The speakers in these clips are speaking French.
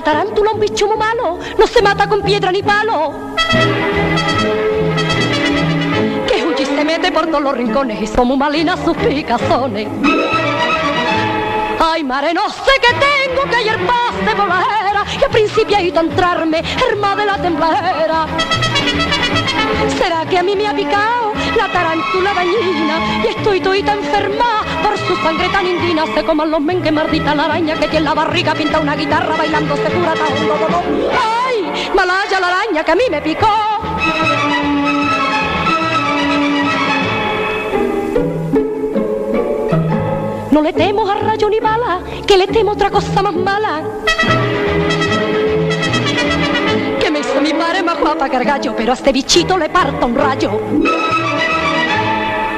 tarántula un bicho muy malo, no se mata con piedra ni palo. Que huye y se mete por todos los rincones y son muy malinas sus picazones. Ay, mare, no sé qué tengo, que ayer pasé por la era y al principio he ido a entrarme, hermana de la temblera. ¿Será que a mí me ha picado la tarántula dañina y estoy toita enferma por su sangre tan indina? Se coman los men, que maldita la araña que tiene en la barriga, pinta una guitarra bailando, se cura tajando dolor. ¡Ay, malaya la araña que a mí me picó! No le temo a rayo ni bala, que le temo otra cosa más mala. Que me hizo mi madre más guapa que el gallo, pero a este bichito le parto un rayo.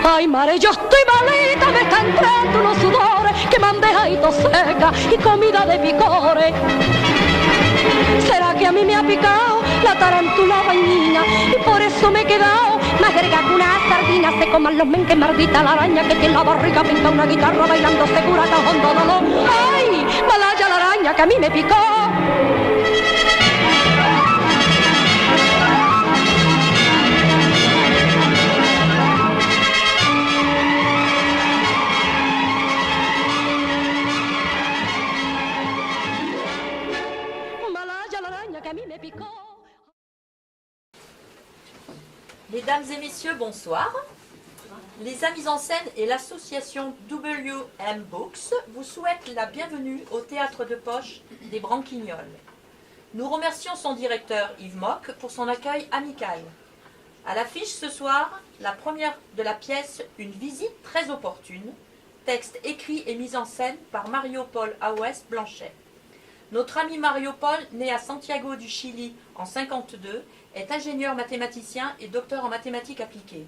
Ay, madre, yo estoy malita, me están entrando unos sudores que me han dejado seca y comida de picores. ¿Será que a mí me ha picado la tarántula dañina y por eso me he quedado más verga que una sardina? Se coman los men, que maldita la araña que tiene en la barriga, pinta una guitarra bailando, se cura tajando dolor. ¡Ay, malaya la araña que a mí me picó! Mesdames et messieurs, bonsoir. Les Amis en scène et l'association WM Books vous souhaitent la bienvenue au Théâtre de Poche des Branquignoles. Nous remercions son directeur Yves Mock pour son accueil amical. À l'affiche ce soir, la première de la pièce Une visite très opportune, texte écrit et mis en scène par Mario-Paul Aouès Blanchet. Notre ami Mario-Paul, né à Santiago du Chili en 1952, est ingénieur mathématicien et docteur en mathématiques appliquées.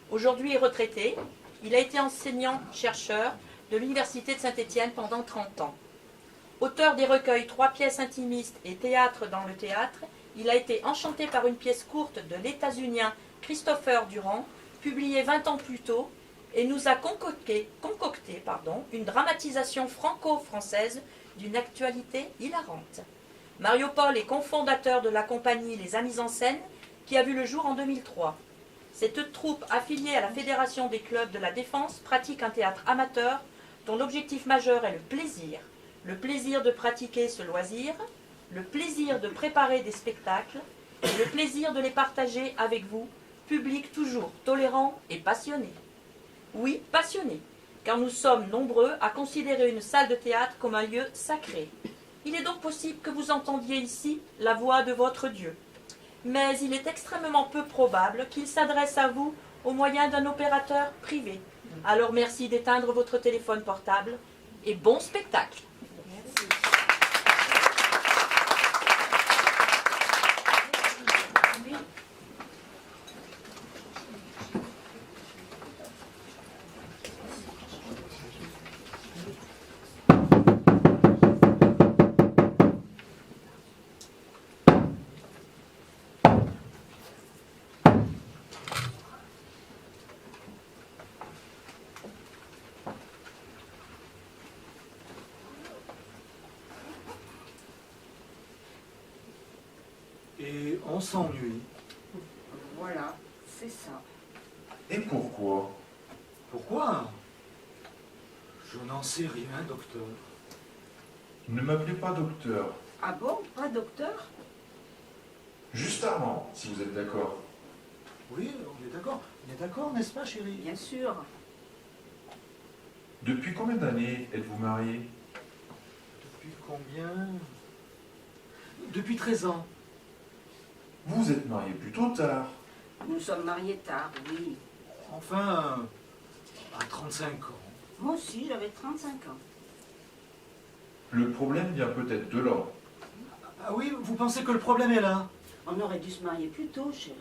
Aujourd'hui retraité, il a été enseignant-chercheur de l'Université de Saint-Étienne pendant 30 ans. Auteur des recueils 3 pièces intimistes et Théâtre dans le théâtre, il a été enchanté par une pièce courte de l'États-Unien Christopher Durand, publiée 20 ans plus tôt, et nous a concocté une dramatisation franco-française d'une actualité hilarante. Mario-Paul est cofondateur de la compagnie Les Amis en scène, qui a vu le jour en 2003. Cette troupe affiliée à la Fédération des clubs de la Défense pratique un théâtre amateur dont l'objectif majeur est le plaisir de pratiquer ce loisir, le plaisir de préparer des spectacles et le plaisir de les partager avec vous, public toujours tolérant et passionné. Oui, passionné, car nous sommes nombreux à considérer une salle de théâtre comme un lieu sacré. Il est donc possible que vous entendiez ici la voix de votre Dieu. Mais il est extrêmement peu probable qu'il s'adresse à vous au moyen d'un opérateur privé. Alors merci d'éteindre votre téléphone portable et bon spectacle. Merci. Et on s'ennuie. Voilà, c'est ça. Et pourquoi? Pourquoi? Je n'en sais rien, docteur. Ne m'appelez pas docteur. Ah bon, pas docteur? Juste Armand, si vous êtes d'accord. Oui, on est d'accord. On est d'accord, n'est-ce pas, chérie? Bien sûr. Depuis combien d'années êtes-vous mariés? Depuis combien? Depuis 13 ans. Vous êtes mariés plutôt tard. Nous sommes mariés tard, oui. Enfin, à 35 ans. Moi aussi, j'avais 35 ans. Le problème vient peut-être de là. Ah oui, vous pensez que le problème est là? On aurait dû se marier plus tôt, chérie.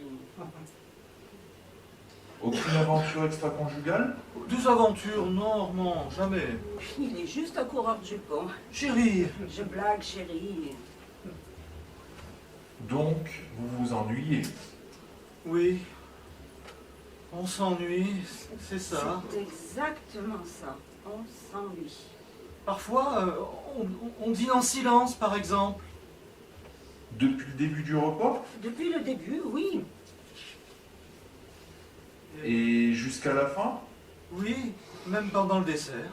Aucune aventure extra-conjugale? Des aventures, non, Armand, jamais. Il est juste un coureur de jupons. Chérie! Je blague, chérie. Donc, vous vous ennuyez? Oui. On s'ennuie, c'est ça. C'est exactement ça. On s'ennuie. Parfois, on dîne en silence, par exemple. Depuis le début du repas Depuis le début, oui. et jusqu'à la fin? Oui, même pendant le dessert.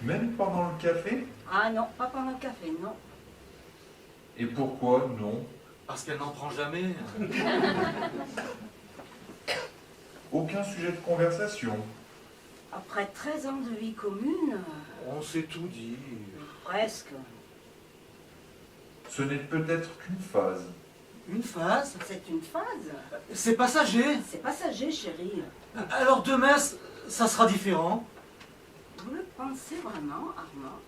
Même pendant le café? Ah non, pas pendant le café, non. Et pourquoi non? Parce qu'elle n'en prend jamais. Aucun sujet de conversation. Après 13 ans de vie commune, On s'est tout dit. presque. Ce n'est peut-être qu'une phase. Une phase? C'est une phase. C'est passager. C'est passager, chérie. Alors demain, ça sera différent. Vous le pensez vraiment, Armand?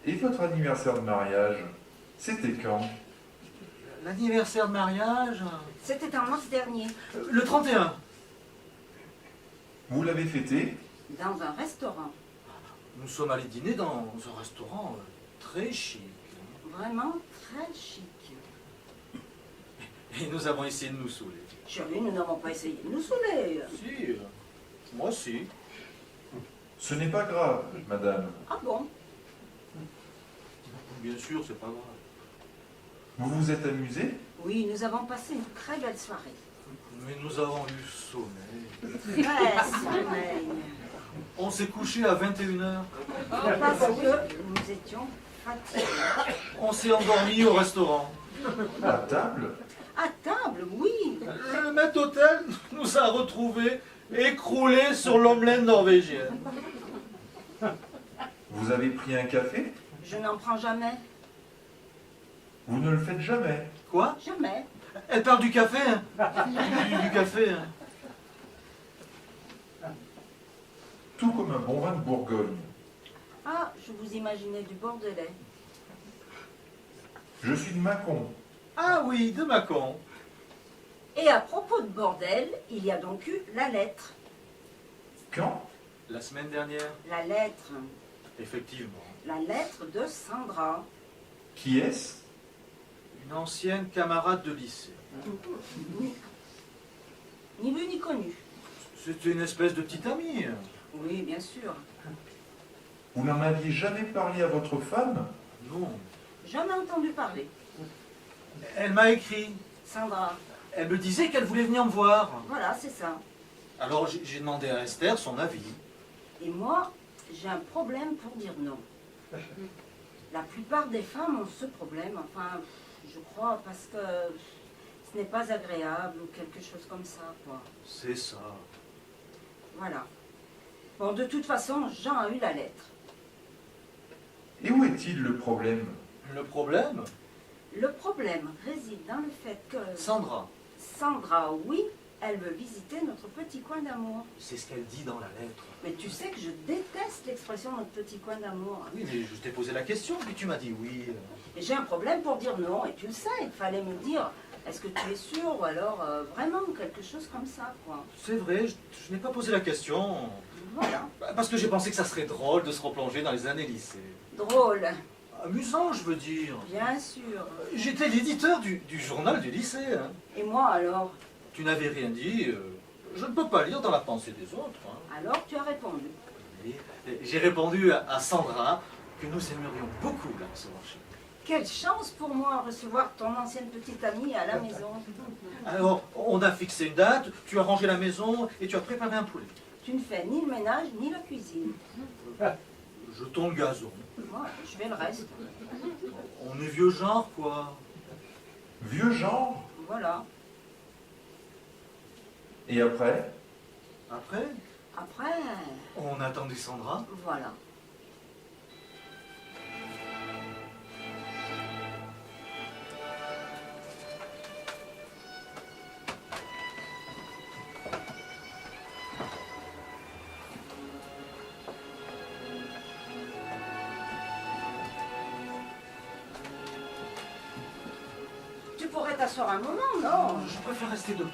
Et votre anniversaire de mariage, c'était quand? L'anniversaire de mariage? C'était en mars dernier, Le 31. Vous l'avez fêté? dans un restaurant. Nous sommes allés dîner dans un restaurant très chic. Vraiment très chic. Et nous avons essayé de nous saouler. Chérie, nous n'avons pas essayé de nous saouler. Si, moi si. Ce n'est pas grave, madame. Ah bon? Bien sûr, c'est pas grave. Vous vous êtes amusé? Oui, nous avons passé une très belle soirée. Mais nous avons eu sommeil. Très sommeil. On s'est couché à 21h. Parce que nous étions fatigués. On s'est endormi au restaurant. À table? À table, oui. Le maître d'hôtel nous a retrouvés écroulés sur l'omelette norvégienne. Vous avez pris un café? Je n'en prends jamais. Vous ne le faites jamais. Quoi? Jamais. Elle parle du café, hein. Du café, hein. Tout comme un bon vin de Bourgogne. Ah, je vous imaginais du Bordelais. Je suis de Mâcon. Ah oui, de Mâcon. Et à propos de bordel, il y a donc eu la lettre. Quand? La semaine dernière, La lettre. effectivement. La lettre de Sandra. Qui est-ce? Une ancienne camarade de lycée. Ni vu ni connu. C'était une espèce de petite amie. Oui, bien sûr. Vous n'en aviez jamais parlé à votre femme? Non. Jamais entendu parler. Elle m'a écrit. Sandra. Elle me disait qu'elle voulait venir me voir. Voilà, c'est ça. Alors j'ai demandé à Esther son avis. Et moi, j'ai un problème pour dire non. La plupart des femmes ont ce problème, enfin, je crois, parce que ce n'est pas agréable ou quelque chose comme ça, quoi. C'est ça. Voilà. Bon, de toute façon, Jean a eu la lettre. Et où est-il le problème? Le problème? Le problème réside dans le fait que Sandra. Sandra, oui, elle veut visiter notre petit coin d'amour. C'est ce qu'elle dit dans la lettre. Mais tu sais que je déteste l'expression notre petit coin d'amour. Oui, mais je t'ai posé la question, puis tu m'as dit oui. Et j'ai un problème pour dire non, et tu le sais, il fallait me dire, est-ce que tu es sûr, ou alors vraiment quelque chose comme ça, quoi. C'est vrai, je n'ai pas posé la question. Voilà. Parce que j'ai pensé que ça serait drôle de se replonger dans les années lycée. Drôle, Amusant, je veux dire. bien sûr. J'étais l'éditeur du journal du lycée. Hein. Et moi alors? Tu n'avais rien dit. Je ne peux pas lire dans la pensée des autres. Hein. Alors tu as répondu. Et j'ai répondu à Sandra que nous aimerions beaucoup la recevoir chez nous. Quelle chance pour moi de recevoir ton ancienne petite amie à la maison. Alors, on a fixé une date, tu as rangé la maison et tu as préparé un poulet. Tu ne fais ni le ménage ni la cuisine. Jetons le gazon. Moi, je fais le reste. On est vieux genre, quoi. Vieux genre? Voilà. Et après? Après, Après, on a attendu Sandra. voilà. Tu pourrais t'asseoir un moment, non? Je préfère rester debout.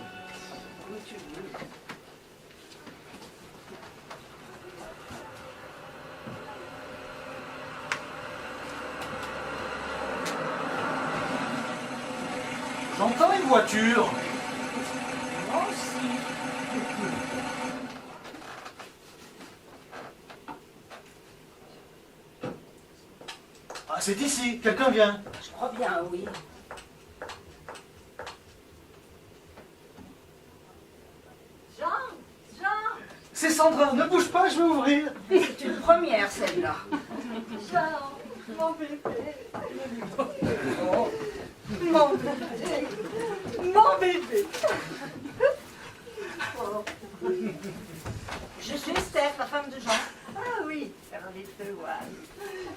Comme tu veux. J'entends une voiture. Moi aussi. Ah, c'est ici, quelqu'un vient. Je crois bien, oui. Jean, Jean, C'est Sandra, ne bouge pas, je vais ouvrir. c'est une première celle-là. Jean, mon bébé. Mon bébé, mon bébé. Je suis Steph, la femme de Jean. Ah oui, ravi de te voir.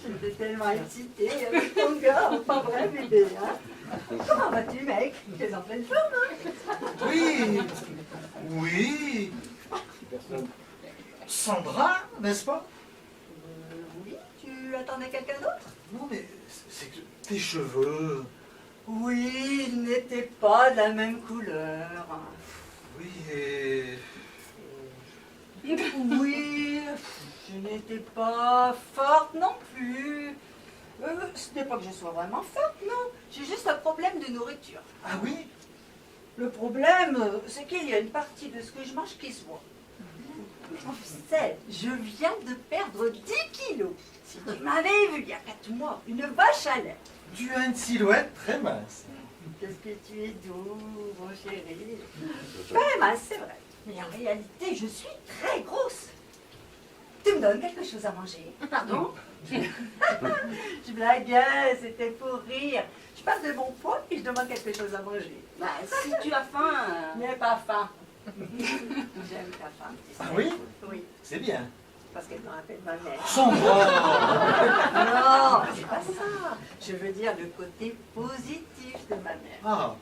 J'étais tellement excitée avec ton gars, pas vrai bébé, hein? Comment vas-tu mec? T'es en pleine forme, hein? Oui, oui. Sandra, n'est-ce pas? Oui, tu attendais quelqu'un d'autre? Non, mais c'est que tes cheveux. Oui, ils n'étaient pas de la même couleur. Oui, et... Et oui, je n'étais pas forte non plus. Ce n'est pas que je sois vraiment forte, non. J'ai juste un problème de nourriture. Ah oui? Le problème, c'est qu'il y a une partie de ce que je mange qui se voit. Tu sais, je viens de perdre 10 kilos. Si tu m'avais vu il y a 4 mois, une vache à lait. Tu as une silhouette très mince. Qu'est-ce que tu es doux, mon chéri. Très mince, c'est vrai. Mais en réalité, je suis très grosse. Tu me donnes quelque chose à manger? Pardon? Je blaguais, c'était pour rire. Je parle de mon poids et je demande quelque chose à manger. Bah, si tu as faim... N'aie pas faim. J'aime ta femme, tu sais. Ah oui? Oui, C'est bien. parce qu'elle me rappelle ma mère. Sandra! Non, c'est pas ça. Je veux dire le côté positif de ma mère. Ah,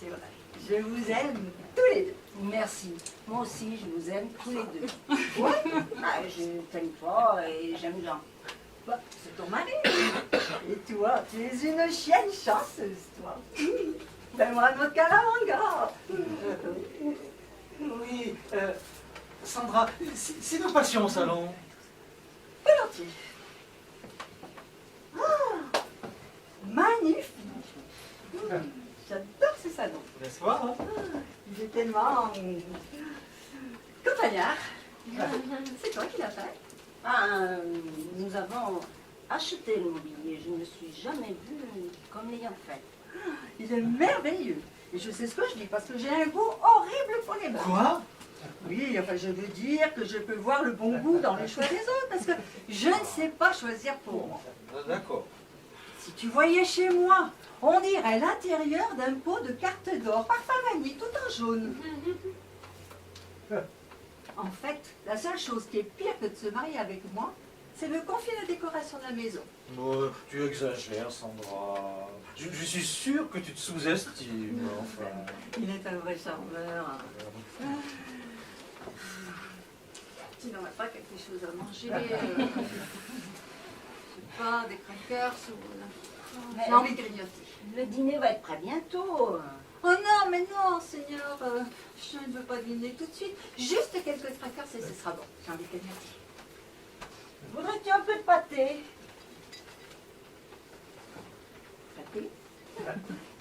C'est vrai. Je vous aime tous les deux. Merci. Moi aussi, je vous aime tous les deux. Ah, je t'aime toi et j'aime Jean. Bah, c'est ton mari. Et toi, tu es une chienne chanceuse, toi. Fais-moi un autre câlin, mon gars. oui. Sandra, si nous passions au salon. Volontiers. Ah, magnifique. J'adore ce salon. N'est-ce pas? Hein? Il est tellement campagnard. C'est toi qui l'as fait? Ah, nous avons acheté le mobilier. Je ne me suis jamais vue comme l'ayant fait. Il est merveilleux. Et je sais ce que je dis parce que j'ai un goût horrible pour les meubles. Quoi? Oui, enfin je veux dire que je peux voir le bon goût dans les choix des autres parce que je ne sais pas choisir pour moi. D'accord. Si tu voyais chez moi, on dirait l'intérieur d'un pot de cartes d'or, parfum vanille, tout en jaune. En fait, la seule chose qui est pire que de se marier avec moi, c'est me confier la décoration de la maison. Bon, tu exagères, Sandra. Je suis sûr que tu te sous-estimes, enfin. Il est un vrai charmeur. Tu n'aurais pas quelque chose à manger je sais pas, des crackers ou... J'ai envie de grignoter. Le dîner va être prêt bientôt. Oh non, mais non, Seigneur, je ne veux pas dîner tout de suite. Juste quelques crackers et ce sera bon. J'ai envie de grignoter. Voudrais-tu un peu de pâté? Pâté?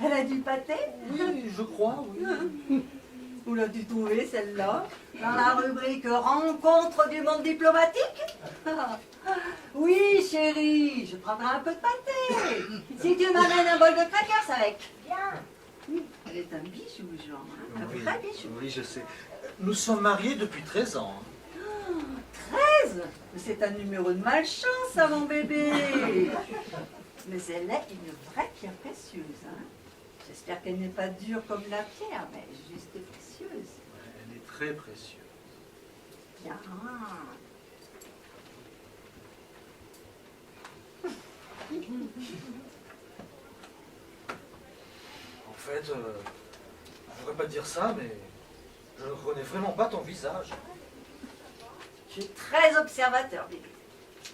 Elle a du pâté? Oui, je crois, oui. Où l'as-tu trouvé celle-là? Dans la rubrique Rencontre du monde diplomatique? Oui, chérie, je prendrai un peu de pâté. Si tu m'amènes un bol de crackers avec. Bien. Elle est un bijou, Jean. Hein? Un Oui, vrai bijou. oui, je sais. Nous sommes mariés depuis 13 ans. 13? C'est un numéro de malchance, ça, mon bébé. Mais elle est une vraie pierre précieuse. Hein? J'espère qu'elle n'est pas dure comme la pierre, mais juste précieuse. Elle est très précieuse. Bien. En fait, je ne voudrais pas te dire ça, mais je ne reconnais vraiment pas ton visage. Je suis très observateur, bébé.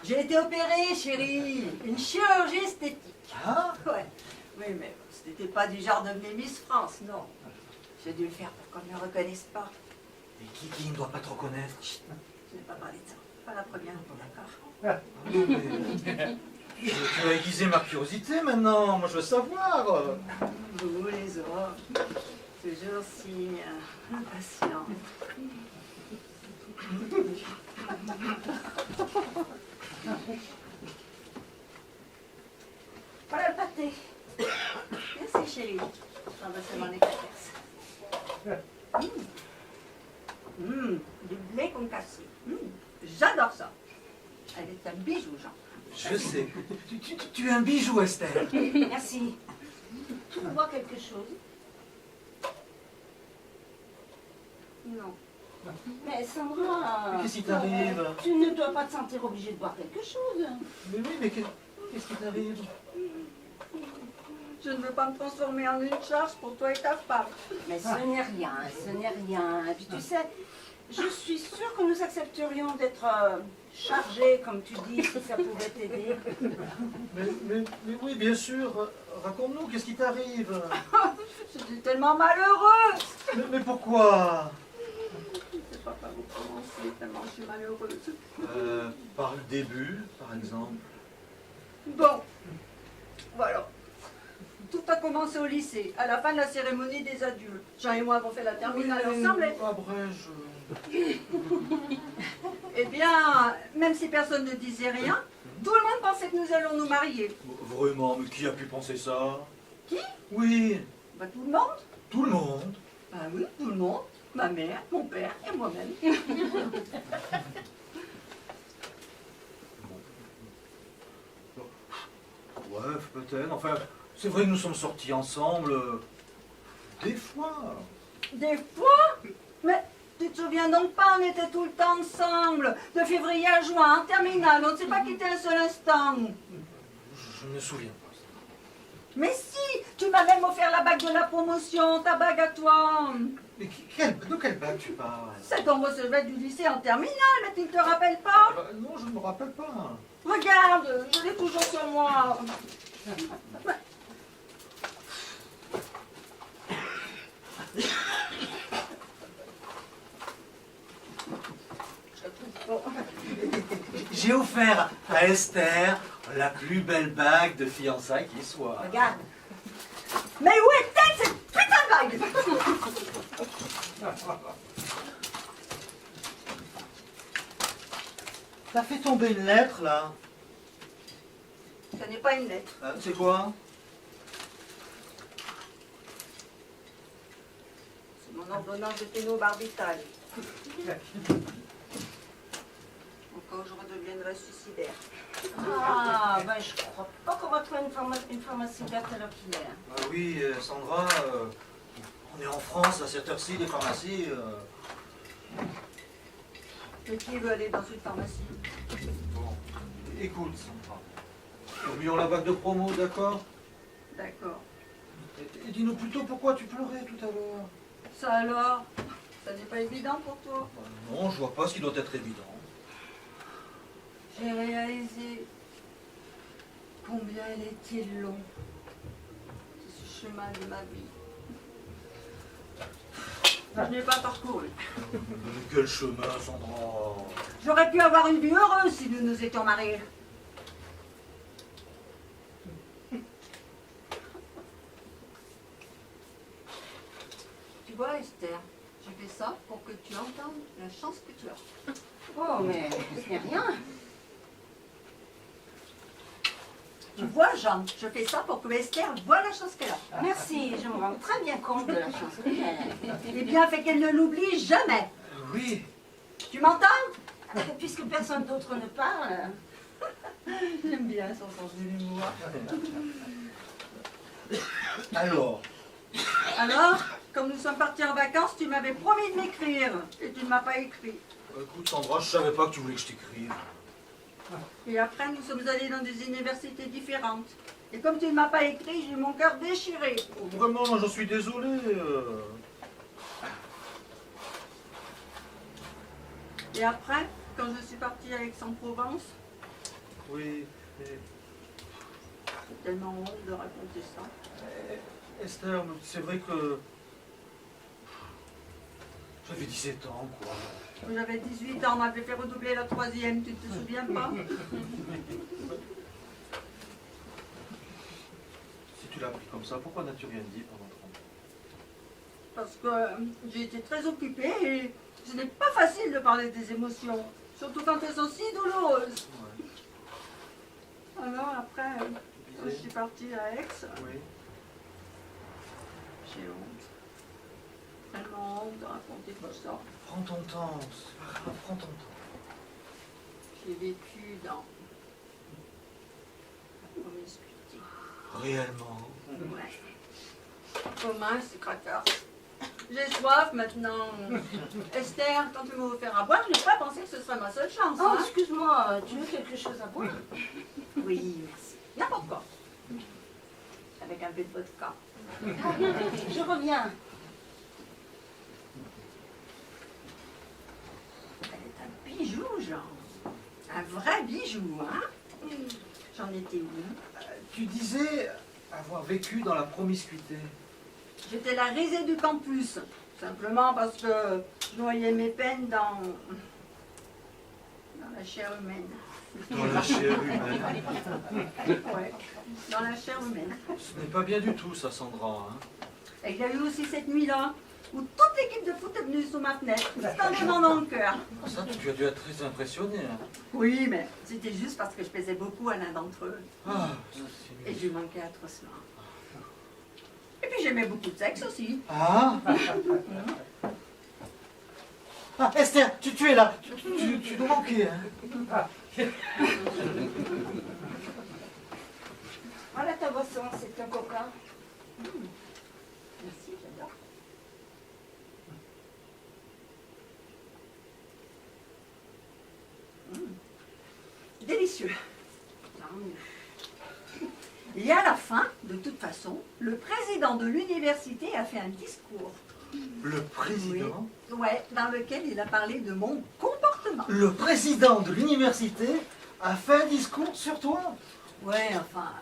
J'ai été opérée, chérie. Une chirurgie esthétique. Ah? Ouais. Oui, mais ce n'était pas du genre de devenir Miss France, non. J'ai dû le faire pour qu'on ne me reconnaisse pas. Et qui ne doit pas te reconnaître? Je n'ai pas parlé de ça. Pas la première fois, d'accord. Tu as aiguisé ma curiosité maintenant, moi je veux savoir. Vous, les hommes, toujours si impatients. pâté. Merci chérie. J'en veux seulement les crackers. Du blé concassé. J'adore ça. Elle est un bijou, Jean. Je sais. Tu es un bijou, Esther. Merci. Tu vois quelque chose? Non. Mais Sandra, Mais qu'est-ce qui t'arrive? tu ne dois pas te sentir obligée de boire quelque chose. Mais oui, mais qu'est-ce qui t'arrive? Je ne veux pas me transformer en une charge pour toi et ta femme. Mais ce n'est rien, ce n'est rien. Et puis tu sais, je suis sûre que nous accepterions d'être chargés, comme tu dis, si ça pouvait t'aider. Mais oui, bien sûr. Raconte-nous, qu'est-ce qui t'arrive? Je suis tellement malheureuse. Mais pourquoi? Je ne sais pas par où commencer, tellement je suis malheureuse. Par le début, par exemple. Bon, voilà. Tout a commencé au lycée, à la fin de la cérémonie des adultes. Jean et moi avons fait la terminale ensemble. Eh bien, même si personne ne disait rien, tout le monde pensait que nous allions nous marier. Vraiment, mais qui a pu penser ça? Qui? Oui, Bah, tout le monde. tout le monde. Bah oui, tout le monde. Ma mère, mon père et moi-même. Ouais, peut-être. Enfin, c'est vrai que nous sommes sortis ensemble. Des fois. Des fois? Mais tu te souviens donc pas, on était tout le temps ensemble. De février à juin, en terminale, on ne s'est pas quitté un seul instant. Je ne me souviens pas. Mais si, tu m'as même offert la bague de la promotion, ta bague à toi. Mais de quelle bague tu parles? C'est qu'on recevait du lycée en terminale, mais tu ne te rappelles pas? Non, je ne me rappelle pas. Regarde, je l'ai toujours sur moi. J'ai offert à Esther la plus belle bague de fiançailles qui soit. Regarde. Mais où était cette putain de bague? T'as fait tomber une lettre, là. Ce n'est pas une lettre. C'est quoi? C'est mon ordonnance de pénobarbital. Encore, je redeviendrai suicidaire. Ah, ben je crois pas qu'on va trouver une pharmacie ouverte à l'heure qu'il est. Ah oui, Sandra, on est en France, à cette heure-ci, les pharmacies... Mais qui veut aller dans une pharmacie? Bon, écoute, Sandra. Oublions la bague de promo, d'accord? D'accord. Et dis-nous plutôt pourquoi tu pleurais tout à l'heure. Ça alors? Ça n'est pas évident pour toi? Non, je vois pas ce qui doit être évident. J'ai réalisé combien il était long, ce chemin de ma vie. Je n'ai pas parcouru. Mais quel chemin, Sandra? J'aurais pu avoir une vie heureuse si nous nous étions mariés. Tu vois, Esther, je fais ça pour que tu entendes la chance que tu as. Oh, mais ce n'est rien. Tu vois, Jean, je fais ça pour que Esther voie la chance qu'elle a. Merci, je me rends très bien compte de la chance que j'ai. Eh bien, fait qu'elle ne l'oublie jamais. Oui. Tu m'entends? Puisque personne d'autre ne parle. J'aime bien son sens de l'humour. Alors, comme nous sommes partis en vacances, tu m'avais promis de m'écrire. Et tu ne m'as pas écrit. Écoute, Sandra, je savais pas que tu voulais que je t'écrive. Et après, nous sommes allés dans des universités différentes. Et comme tu ne m'as pas écrit, j'ai eu mon cœur déchiré. Vraiment, j'en suis désolé. Et après, quand je suis partie à Aix-en-Provence, Oui, mais... c'est tellement honte de raconter ça. Esther, c'est vrai que... J'avais 17 ans, quoi. J'avais 18 ans, on m'avait fait redoubler la 3e, tu ne te souviens pas? Si tu l'as pris comme ça, pourquoi n'as-tu rien dit pendant 30 ans? Parce que j'ai été très occupée et ce n'est pas facile de parler des émotions, surtout quand elles sont si douloureuses. Ouais. Alors après, je suis partie à Aix. Oui. J'ai honte. Tellement honte de raconter tout ça. Prends ton temps, c'est pas grave, prends ton temps. J'ai vécu dans la promiscuité. Réellement. Ouais. Comment c'est craqueur. J'ai soif maintenant. Esther, quand tu m'as offert à boire, je n'ai pas pensé que ce serait ma seule chance. Oh, hein. excuse-moi, tu veux quelque chose à boire? Oui, merci. N'importe quoi. Avec un peu de vodka. Je reviens. Elle est un bijou, genre. Un vrai bijou, hein. J'en étais où? Tu disais avoir vécu dans la promiscuité. J'étais la risée du campus. Simplement parce que je noyais mes peines dans la chair humaine. Dans la chair humaine. Ouais, dans la chair humaine. Ce n'est pas bien du tout, ça, Sandra. Hein. Et il y a eu aussi cette nuit-là, où toute l'équipe de foot est venue sous ma fenêtre, spontanément dans le cœur. Ça, tu as dû être très impressionné. Hein. Oui, mais c'était juste parce que je plaisais beaucoup à l'un d'entre eux. Ah, ça, c'est Et je lui manquais atrocement. Et puis j'aimais beaucoup de sexe aussi. Ah Ah, Esther, tu es là. Tu nous manquais. Hein. Voilà ta boisson, c'est un coca. Merci, j'adore. Délicieux. Tant mieux. Et à la fin, de toute façon, le président de l'université a fait un discours. Le président Ouais, dans lequel il a parlé de mon comportement. Le président de l'université a fait un discours sur toi. Ouais, enfin,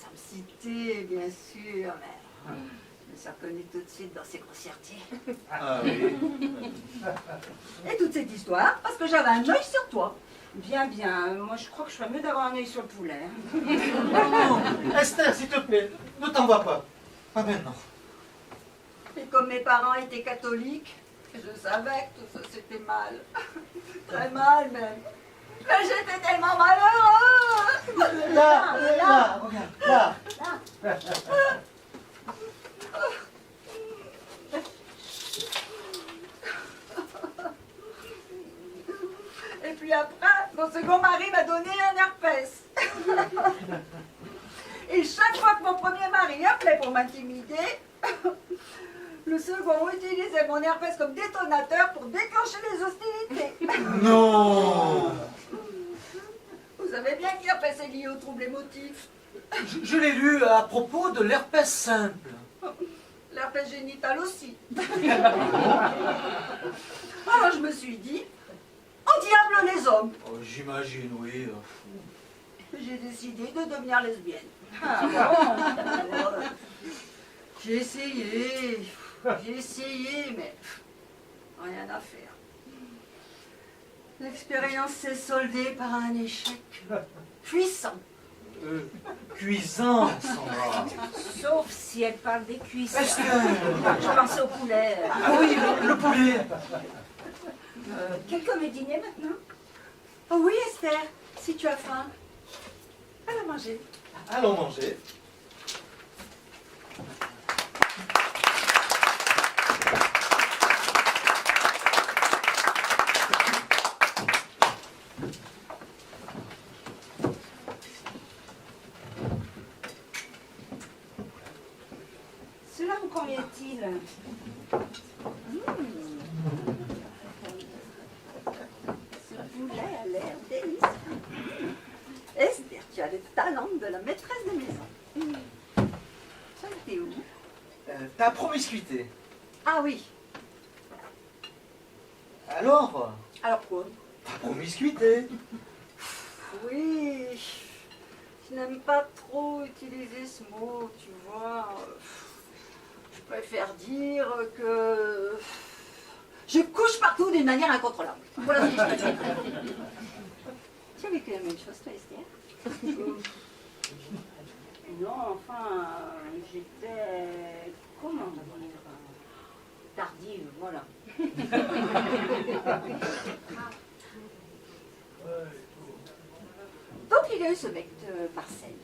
ça me citait, bien sûr, mais je me suis reconnue tout de suite dans ses grossièretés. Ah oui. Et toute cette histoire, parce que j'avais un œil sur toi. Bien, bien. Moi, je crois que je ferais mieux d'avoir un œil sur le poulet. Non, Esther, s'il te plaît, ne t'en vas pas. Pas maintenant. Et comme mes parents étaient catholiques, je savais que tout ça c'était mal. Très mal même. Mais j'étais tellement malheureuse. Là, regarde, là. Et puis après, mon second mari m'a donné un herpès. Et chaque fois que mon premier mari appelait pour m'intimider, le second utilisait mon herpès comme détonateur pour déclencher les hostilités. Non. Vous savez bien que l'herpès est lié aux troubles émotifs. Je l'ai lu à propos de l'herpès simple. L'herpès génital aussi. Alors je me suis dit, au diable les hommes. Oh, j'imagine, oui. J'ai décidé de devenir lesbienne. Ah bon? J'ai essayé, mais rien à faire. L'expérience s'est soldée par un échec puissant. Cuisant, Sandra. Sauf si elle parle des cuisses. Esther. Je pensais au poulet. Ah oui, le poulet. Quelqu'un me dîner maintenant? Oh oui, Esther, si tu as faim, allons manger. Allons manger. Cela vous convient-il? Ce poulet a l'air délicieux. Esther, tu as le talent de la maîtresse de maison. Ça, t'es où? Ta promiscuité. Ah oui. Alors, Alors quoi? ta promiscuité. Oui. Je n'aime pas trop utiliser ce mot, tu vois. Je préfère dire que je couche partout d'une manière incontrôlable. Voilà ce que je préfère. Tu as vécu la même chose, toi, Esther? Non, enfin, j'étais... Comment dire? Tardive, voilà. Donc il y a eu ce mec de Marseille.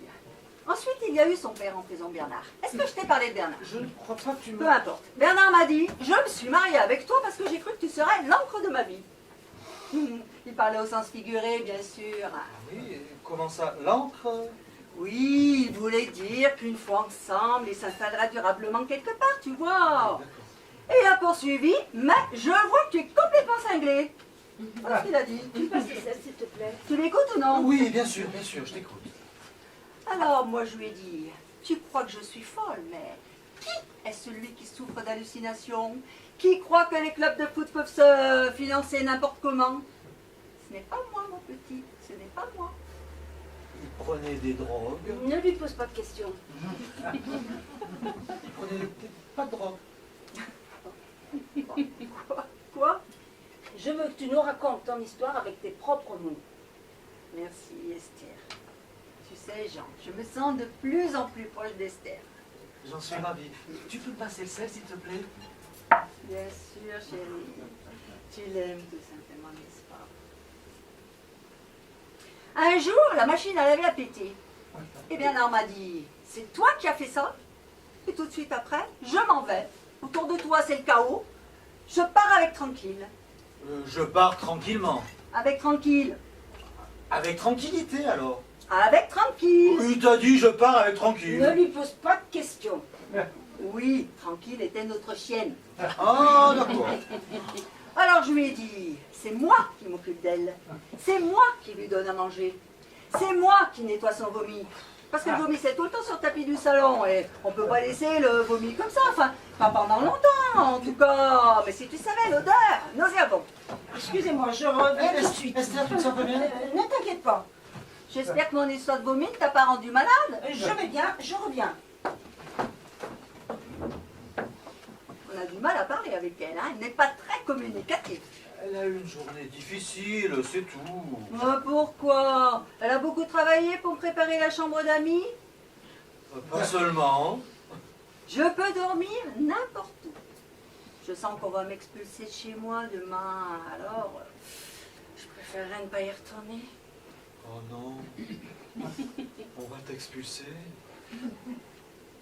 Ensuite, il y a eu son père en prison, Bernard. Est-ce que je t'ai parlé de Bernard? Je ne crois pas que tu me... Peu importe. Bernard m'a dit, je me suis mariée avec toi parce que j'ai cru que tu serais l'encre de ma vie. Il parlait au sens figuré, bien sûr. Ah oui, et comment ça? L'encre? Oui, il voulait dire qu'une fois ensemble, il s'installera durablement quelque part, tu vois. Et il a poursuivi, mais je vois que tu es complètement cinglé. Voilà ce qu'il a dit. Tu passes les selles, s'il te plaît. Tu l'écoutes ou non? Oui, bien sûr, je t'écoute. Alors, moi, je lui ai dit, tu crois que je suis folle, mais qui est celui qui souffre d'hallucinations? Qui croit que les clubs de foot peuvent se financer n'importe comment? Ce n'est pas moi, mon petit, ce n'est pas moi. Il prenait des drogues. Ne lui pose pas de questions. Il prenait pas de drogue. Quoi? Je veux que tu nous racontes ton histoire avec tes propres mots. Merci, Esther. Tu sais, Jean, je me sens de plus en plus proche d'Esther. J'en suis ravi. Tu peux me passer le sel, s'il te plaît? Bien sûr, chérie. Tu l'aimes tout simplement, n'est-ce pas? Un jour, la machine à laver a pété. Et Bernard m'a dit, c'est toi qui as fait ça? Et tout de suite après, je m'en vais. Autour de toi, c'est le chaos. Je pars avec tranquille. Je pars tranquillement. Avec tranquille. Avec tranquillité, alors. Avec tranquille. Il t'a dit je pars avec tranquille. Ne lui pose pas de questions. Oui, tranquille était notre chienne. Ah, d'accord. Alors je lui ai dit, c'est moi qui m'occupe d'elle. C'est moi qui lui donne à manger. C'est moi qui nettoie son vomi. Parce qu'elle vomissait tout le temps sur le tapis du salon et on peut pas laisser le vomi comme ça, enfin, pas pendant longtemps en tout cas. Mais si tu savais l'odeur, nauséabond. Excusez-moi, je reviens tout de suite. Esther, tu te sens pas bien? Ne t'inquiète pas. J'espère que mon histoire de vomi ne t'a pas rendu malade. Je vais bien, je reviens. On a du mal à parler avec elle, hein. Elle n'est pas très communicative. Elle a eu une journée difficile, c'est tout. Mais pourquoi? Elle a beaucoup travaillé pour préparer la chambre d'amis. Pas seulement. Je peux dormir n'importe où. Je sens qu'on va m'expulser de chez moi demain, alors je préférerais ne pas y retourner. Oh non. On va t'expulser.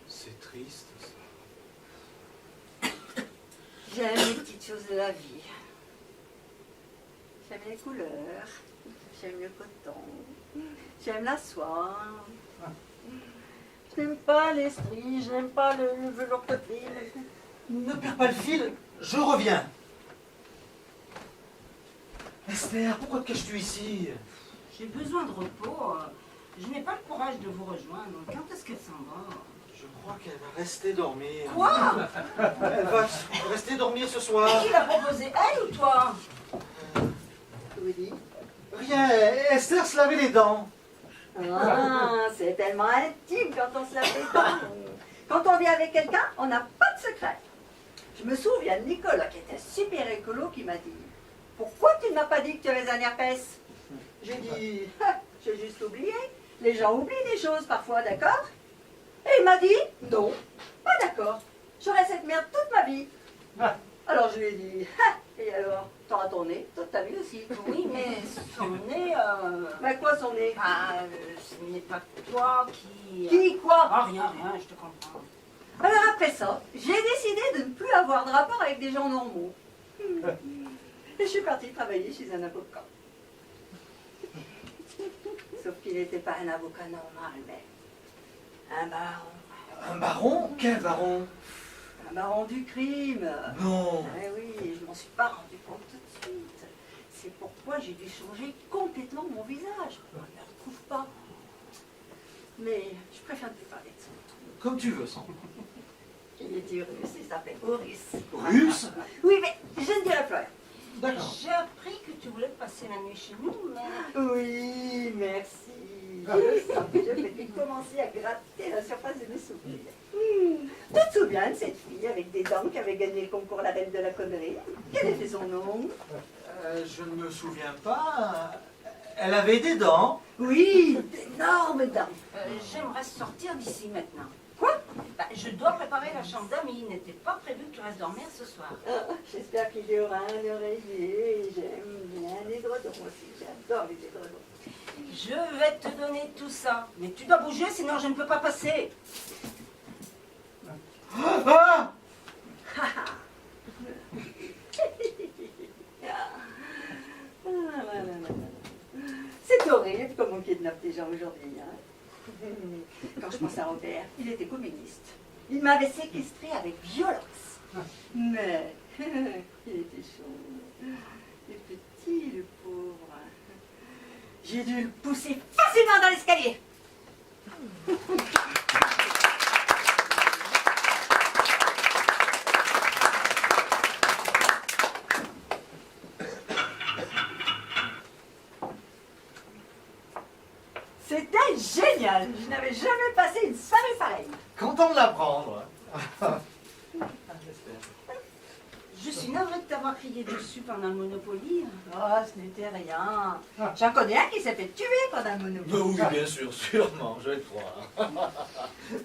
C'est triste, ça. J'aime les petites choses de la vie. J'aime les couleurs, j'aime le coton, j'aime la soie. Je n'aime pas les stries, je n'aime pas le velours côté. Ne perds pas le fil, je reviens. Esther, pourquoi te caches-tu ici? J'ai besoin de repos. Je n'ai pas le courage de vous rejoindre. Quand est-ce qu'elle s'en va? Je crois qu'elle va rester dormir. Quoi? Elle va rester dormir ce soir. Qui l'a proposé, elle ou toi? Oui. Rien, Esther se lavait les dents. Ah, c'est tellement intime quand on se lave les dents. Quand on vit avec quelqu'un, on n'a pas de secret. Je me souviens de Nicolas, qui était super écolo, qui m'a dit « Pourquoi tu ne m'as pas dit que tu avais un herpès ?» J'ai dit ah, « J'ai juste oublié. Les gens oublient des choses parfois, d'accord ?» Et il m'a dit « Non, pas d'accord. J'aurai cette merde toute ma vie. » Alors je lui ai dit ah, « Et alors, t'auras ton nez toute ta vie aussi. » Oui, mais son nez... Mais quoi son nez? ce n'est pas toi qui... Qui quoi? Ah, rien, je te comprends. Alors après ça, j'ai décidé de ne plus avoir de rapport avec des gens normaux. Et je suis partie travailler chez un avocat. Sauf qu'il n'était pas un avocat normal, mais un baron. Un baron? Quel baron? Un baron du crime. Non. Eh oui, je m'en suis pas rendu compte tout de suite. C'est pourquoi j'ai dû changer complètement mon visage. On ne le retrouve pas. Mais je préfère ne plus parler de ça. Comme tu veux, sans. Il était russe, il s'appelait Boris. Russe? Oui, mais je ne dirai plus rien. D'accord. J'ai appris que tu voulais passer la nuit chez nous, mais... Oui, merci. Je sens que je vais commencer à gratter la surface de mes souvenirs. Tu te souviens de cette fille avec des dents qui avait gagné le concours La Reine de la Connerie? Quel était son nom? Je ne me souviens pas. Elle avait des dents. Oui, d'énormes dents. J'aimerais sortir d'ici maintenant. Quoi? Je dois préparer la chambre d'amis. Il n'était pas prévu que tu restes dormir ce soir. Ah, j'espère qu'il y aura un oreiller. J'aime bien les édredons aussi. J'adore les édredons. Je vais te donner tout ça. Mais tu dois bouger, sinon je ne peux pas passer. Ah! C'est horrible comme on kidnappe des gens aujourd'hui. Hein. Quand je pense à Robert, il était communiste. Il m'avait séquestré avec violence. Mais il était chaud. Et petit, le pauvre. J'ai dû le pousser facilement dans l'escalier. C'était génial. Je n'avais jamais passé une soirée pareille. Content de l'apprendre. Je suis navrée de t'avoir crié dessus pendant le Monopoly. Oh, ce n'était rien. J'en connais un qui s'est fait tuer pendant le Monopoly. Oui, bien sûr, sûrement, je vais le croire.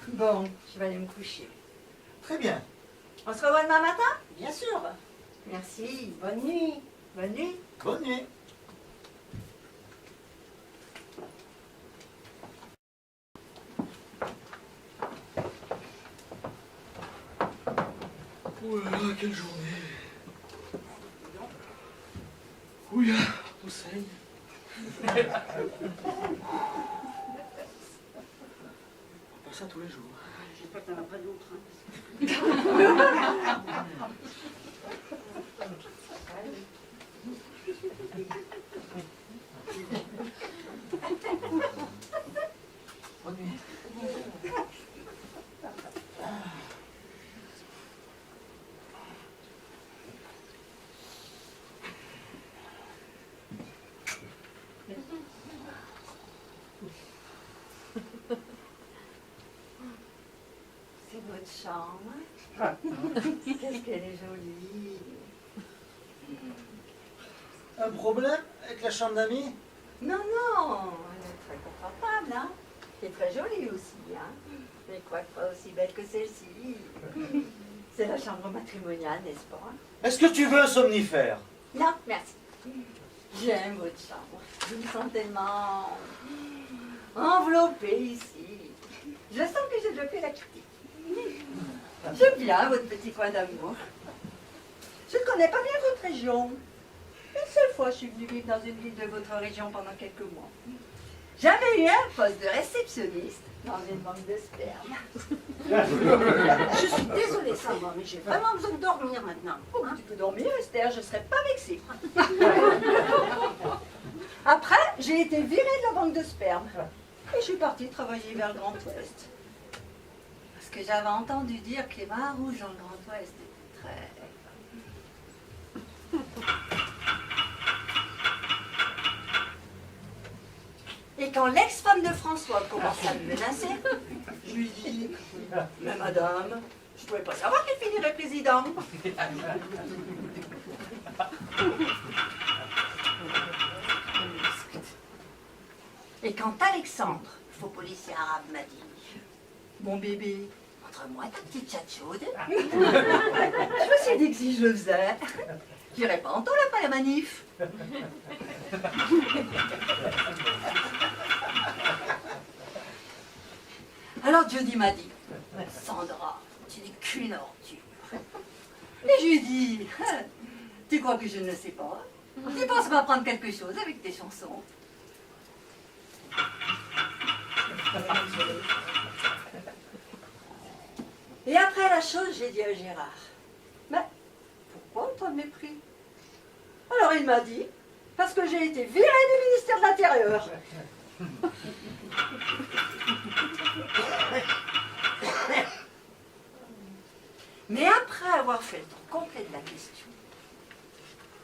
Bon, je vais aller me coucher. Très bien. On se revoit demain matin? Bien sûr. Merci. Bonne nuit. Bonne nuit. Bonne nuit. Oh là là, quelle journée. Oui, tout saigne. On fait pas ça tous les jours. J'espère que t'en as pas d'autres. Bonne nuit. C'est votre chambre. Qu'est-ce qu'elle est jolie. Un problème avec la chambre d'amis? Non, non, elle est très confortable, hein. Et très jolie aussi, hein. Mais quoi que pas aussi belle que celle-ci. C'est la chambre matrimoniale, n'est-ce pas? Est-ce que tu veux un somnifère? Non, merci. J'aime votre chambre. Je me sens tellement enveloppée ici. Je sens que je dois la quitter. J'aime bien votre petit coin d'amour. Je ne connais pas bien votre région. Une seule fois, je suis venue vivre dans une ville de votre région pendant quelques mois. J'avais eu un poste de réceptionniste dans une banque de sperme. Je suis désolée, Sandra, mais j'ai vraiment besoin de dormir maintenant. Oh, tu peux dormir, Esther, je ne serais pas vexée. Après, j'ai été virée de la banque de sperme. Et je suis partie travailler vers le Grand Ouest. Parce que j'avais entendu dire que les vins rouges dans le Grand Ouest étaient très... Et quand l'ex-femme de François commençait à me menacer, je lui dis, mais madame, je ne pouvais pas savoir qu'il finirait président. Et quand Alexandre, faux policier arabe, m'a dit, mon bébé, montre-moi ta petite chatte chaude, je me suis dit que si je le faisais, j'irais pas en taule après la manif. Alors Jody m'a dit, Sandra, tu n'es qu'une ordure. Et je lui ai dit, tu crois que je ne le sais pas? Tu penses m'apprendre quelque chose avec tes chansons? Et après la chose, j'ai dit à Gérard, mais pourquoi autant de mépris? Alors il m'a dit, parce que j'ai été virée du ministère de l'Intérieur. Mais après avoir fait le tour complet de la question,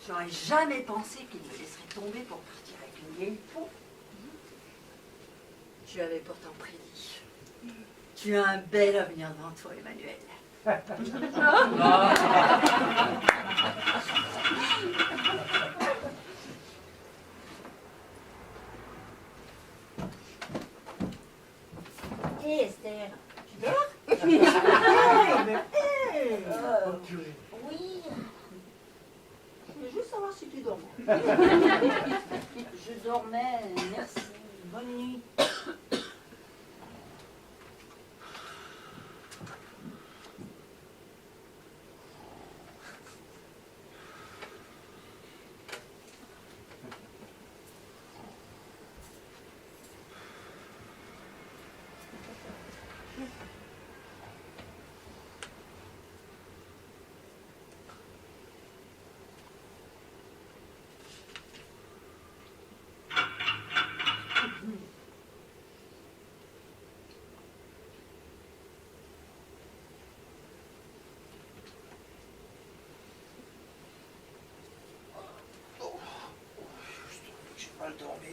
j'aurais jamais pensé qu'il me laisserait tomber pour partir avec une vieille peau. Je lui avais pourtant prédit. Tu as un bel avenir devant toi, Emmanuel. Hé Esther, tu dors? Oui. Je veux juste savoir si tu dormais. Je dormais, merci. Bonne nuit. J'ai mal dormi.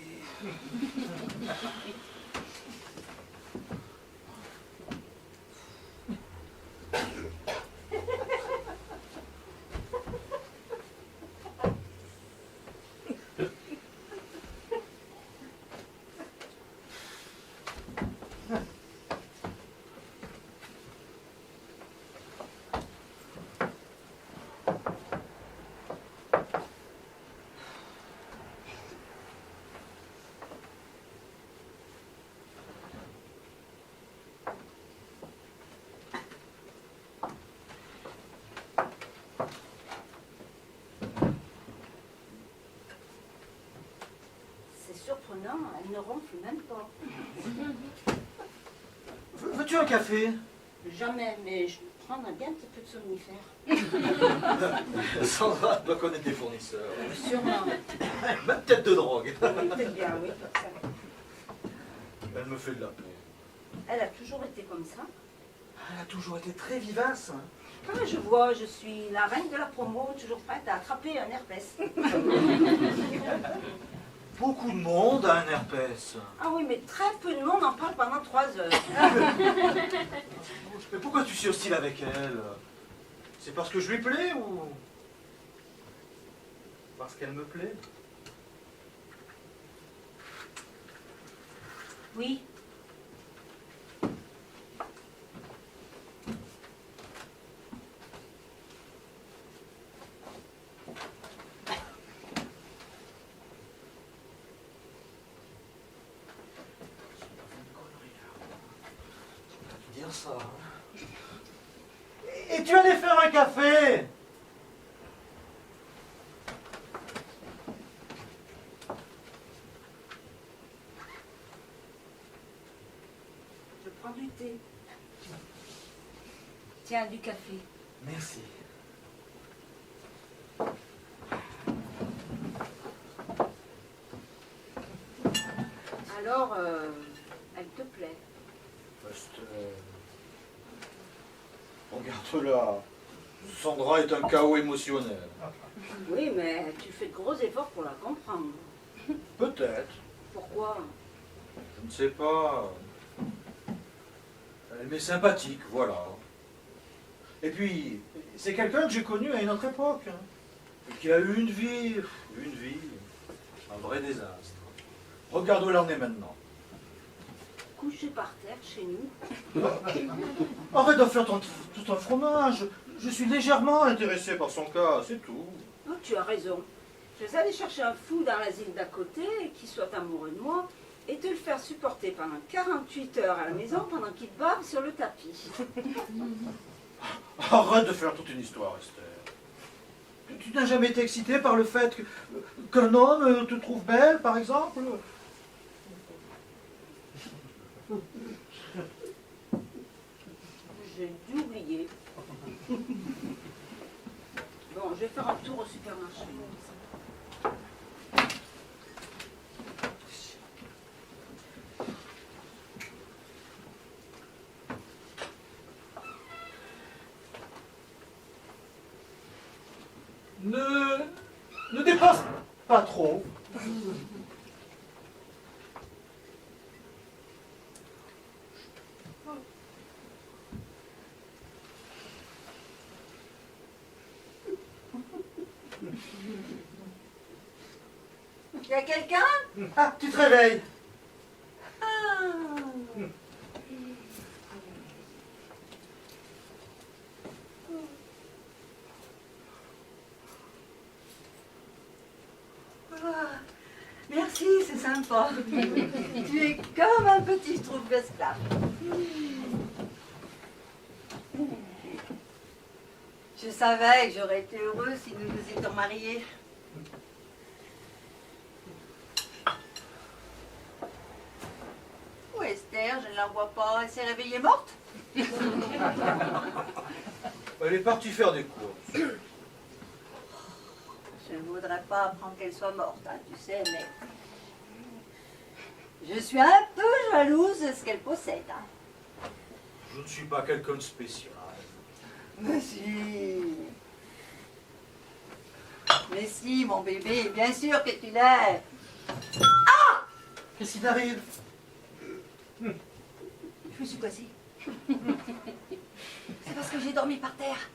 C'est surprenant, elle ne ronfle même pas. Veux-tu un café? Jamais, mais je prendrais bien un petit peu de somnifère. Sandra doit connaître des fournisseurs. Sûrement. Même peut-être de drogue. Peut-être bien, oui, comme ça. Elle me fait de la peine. Elle a toujours été comme ça. Elle a toujours été très vivace. Hein. Ah, je vois, je suis la reine de la promo, toujours prête à attraper un herpès. Beaucoup de monde a un herpès. Ah oui, mais très peu de monde en parle pendant 3 heures. Mais pourquoi tu suis hostile avec elle? C'est parce que je lui plais ou parce qu'elle me plaît? Oui. Dire ça. Hein. Et tu allais faire un café? Je prends du thé. Tiens, du café. Merci. Alors, elle te plaît? Regarde-la. Sandra est un chaos émotionnel. Oui, mais tu fais de gros efforts pour la comprendre. Peut-être. Pourquoi? Je ne sais pas. Elle m'est sympathique, voilà. Et puis, c'est quelqu'un que j'ai connu à une autre époque. Hein, et qui a eu une vie, un vrai désastre. Regarde où elle en est maintenant. Couché par terre chez nous. Arrête de faire tout un fromage. Je suis légèrement intéressé par son cas, c'est tout. Oh, tu as raison. Je vais aller chercher un fou dans l'asile d'à côté qui soit amoureux de moi et te le faire supporter pendant 48 heures à la maison pendant qu'il te bave sur le tapis. Arrête de faire toute une histoire, Esther. Tu n'as jamais été excité par le fait qu'un homme te trouve belle, par exemple? J'ai dû oublier. Bon, je vais faire un tour au supermarché. Ne dépasse pas trop. Il y a quelqu'un? Ah, tu te réveilles. sympa. Tu es comme un petit troupe d'esclaves. Je savais que j'aurais été heureuse si nous nous étions mariés. Où est Esther? Je ne la vois pas. Elle s'est réveillée morte? Elle est partie faire des courses. Je ne voudrais pas apprendre qu'elle soit morte, hein, tu sais, mais... Je suis un peu jalouse de ce qu'elle possède. Hein. Je ne suis pas quelqu'un de spécial. Mais si... Mais si, mon bébé, bien sûr que tu l'es. Qu'est-ce qui t'arrive? Je me suis coincée. C'est parce que j'ai dormi par terre.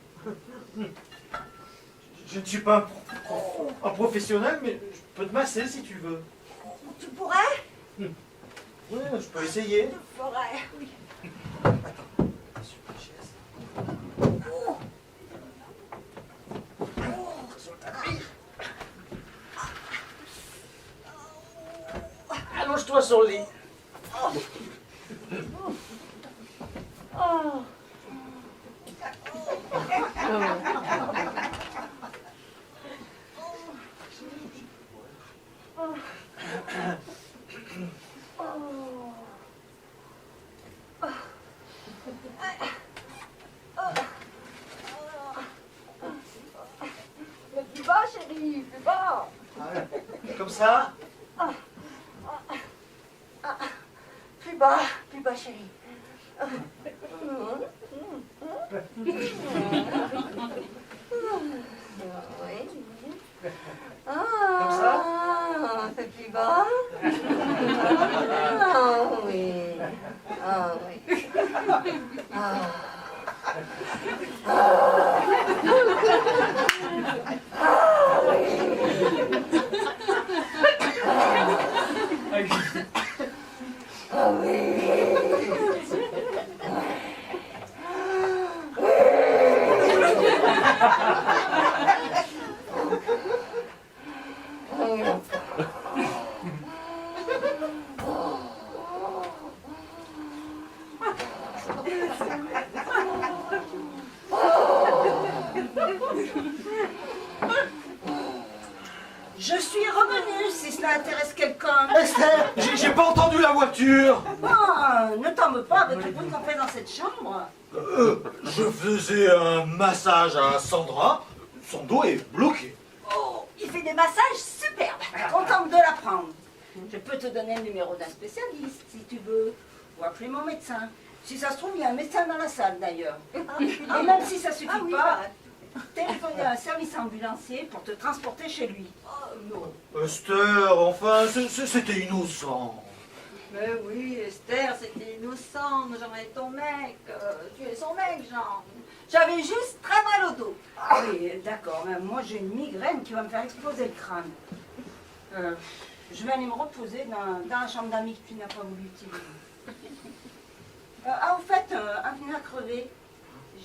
Je ne suis pas un professionnel, mais je peux te masser si tu veux. Tu pourrais? Oui, je peux essayer. Je ferais, oui. Sur la chaise. Sur le tapis. Allonge-toi sur le lit. Mais plus bas, chérie, plus bas. Comme ça? Plus bas, chérie. Oui. Comme ça? Un peu plus bas. Ah oui. Ah oui. Ah oui. Je suis revenue, si cela intéresse quelqu'un. Esther, j'ai pas entendu la voiture. Ah, ne t'en veux pas avec le bruit qu'on fait dans cette chambre. Je faisais un massage à Sandra. Son dos est bloqué. Oh, il fait des massages superbes. Contente de l'apprendre. Je peux te donner le numéro d'un spécialiste, si tu veux. Ou appeler mon médecin. Si ça se trouve, il y a un médecin dans la salle, d'ailleurs. Et même si ça suffit Ah oui, pas, bah. téléphoner à un service ambulancier pour te transporter chez lui. Oh non. Esther, enfin, c'était innocent. Mais oui, Esther, c'était innocent. Jean est ton mec. Tu es son mec, Jean. J'avais juste très mal au dos. Ah oui, d'accord. Mais moi, j'ai une migraine qui va me faire exploser le crâne. Je vais aller me reposer dans la chambre d'amis que tu n'as pas voulu utiliser. Au fait, un pneu crevé.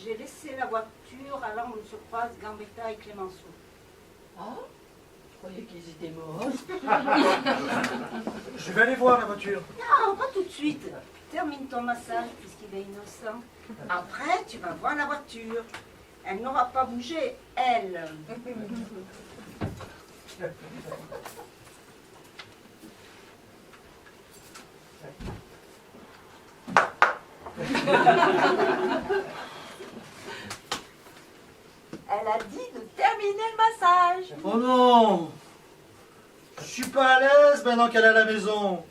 J'ai laissé la voiture à l'angle où se croisent Gambetta et Clémenceau. Ah, je croyais qu'ils étaient morts. Je vais aller voir la voiture. Non, pas tout de suite. Termine ton massage puisqu'il est innocent. Après, tu vas voir la voiture. Elle n'aura pas bougé, elle. Elle a dit de terminer le massage. Oh non! Je suis pas à l'aise maintenant qu'elle est à la maison.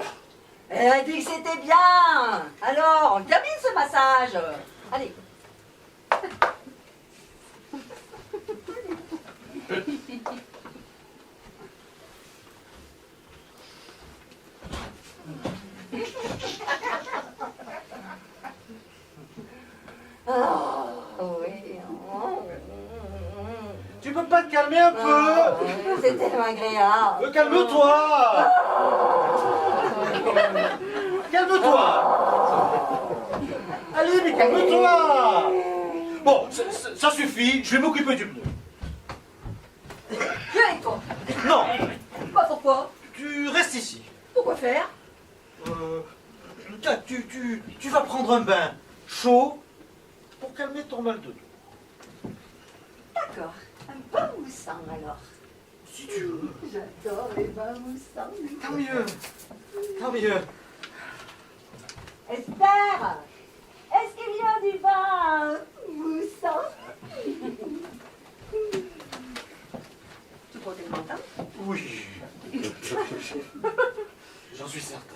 Elle a dit que c'était bien. Alors, on termine ce massage. Allez. Oh, oui. Tu peux pas te calmer un peu? C'est tellement agréable. Calme-toi! Calme-toi! Allez, mais calme-toi! Bon, ça suffit, je vais m'occuper du pneu. Viens avec toi. Non, Pas pourquoi. tu restes ici. Pourquoi faire? Tiens, tu vas prendre un bain chaud pour calmer ton mal de dos. D'accord. Un bain moussant alors. Si tu veux. J'adore les bains moussants. Tant mieux. Tant mieux. Esther, est-ce qu'il y a du vin moussant? Tu crois qu'elle m'entend? Oui. J'en suis certain.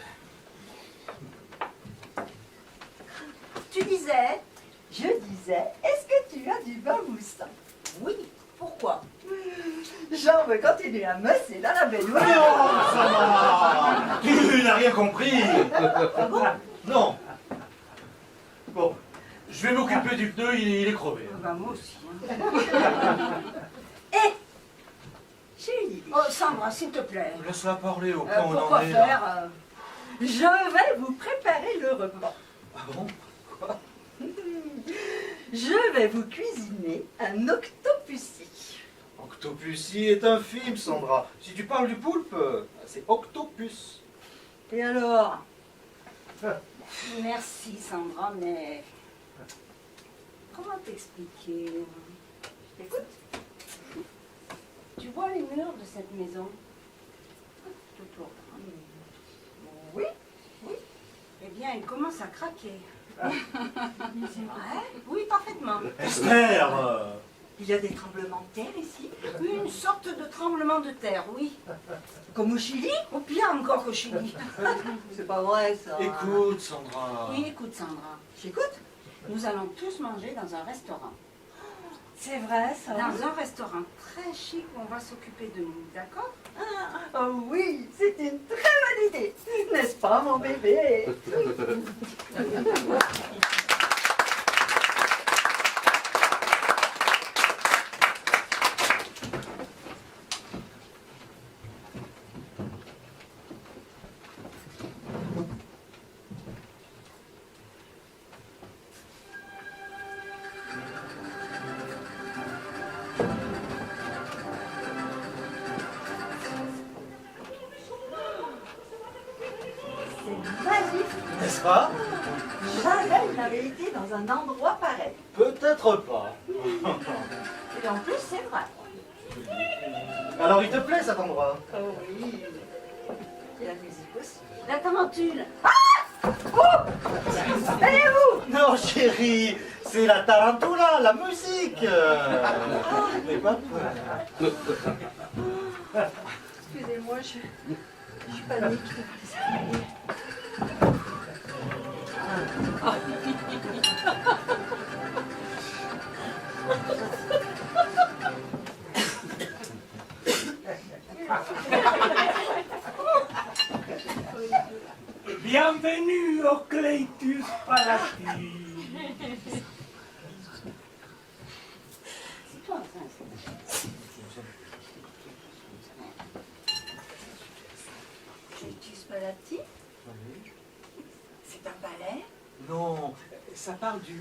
Je disais, est-ce que tu as du vin moussant? Oui, pourquoi? Jean veut continuer à messer dans la baignoire. Non, ça va. Tu n'as rien compris. Ah bon? Non. Bon, je vais m'occuper du pneu, il est crevé. Ah bah, moi aussi. Hein. J'ai une idée. Oh, Sandra, s'il te plaît. Laisse-la parler au point où on Pourquoi en est. là. faire Je vais vous préparer le repas. Ah bon? Je vais vous cuisiner un octopussy. Octopussy est un film, Sandra. Si tu parles du poulpe, c'est Octopus. Et alors? Merci, Sandra, mais... Comment t'expliquer? Écoute. Tu vois les murs de cette maison? Tout autour. Oui. Eh bien, ils commencent à craquer. C'est vrai? Oui, parfaitement. Esther Il y a des tremblements de terre ici. Une sorte de tremblement de terre, oui. Comme au Chili. Au pire encore qu'au Chili. C'est pas vrai ça. Écoute, Sandra. Oui, écoute, Sandra. J'écoute. Nous allons tous manger dans un restaurant. C'est vrai ça. Dans un restaurant très chic où on va s'occuper de nous, d'accord? Oh oui, c'est une très bonne idée. N'est-ce pas mon bébé? C'est magique. N'est-ce pas? Jamais je n'avais été dans un endroit pareil. Peut-être pas. Et en plus, c'est vrai. Alors il te plaît cet endroit? Oh oui. Et la musique aussi. La tarentule. Elle est où? Non, chérie, c'est la tarantula, la musique. N'aie pas peur. Excusez-moi, je panique. Bienvenue au Cleitus Palatis. C'est toi, ça. Cleitus Palati? C'est un ballet? Non, ça parle du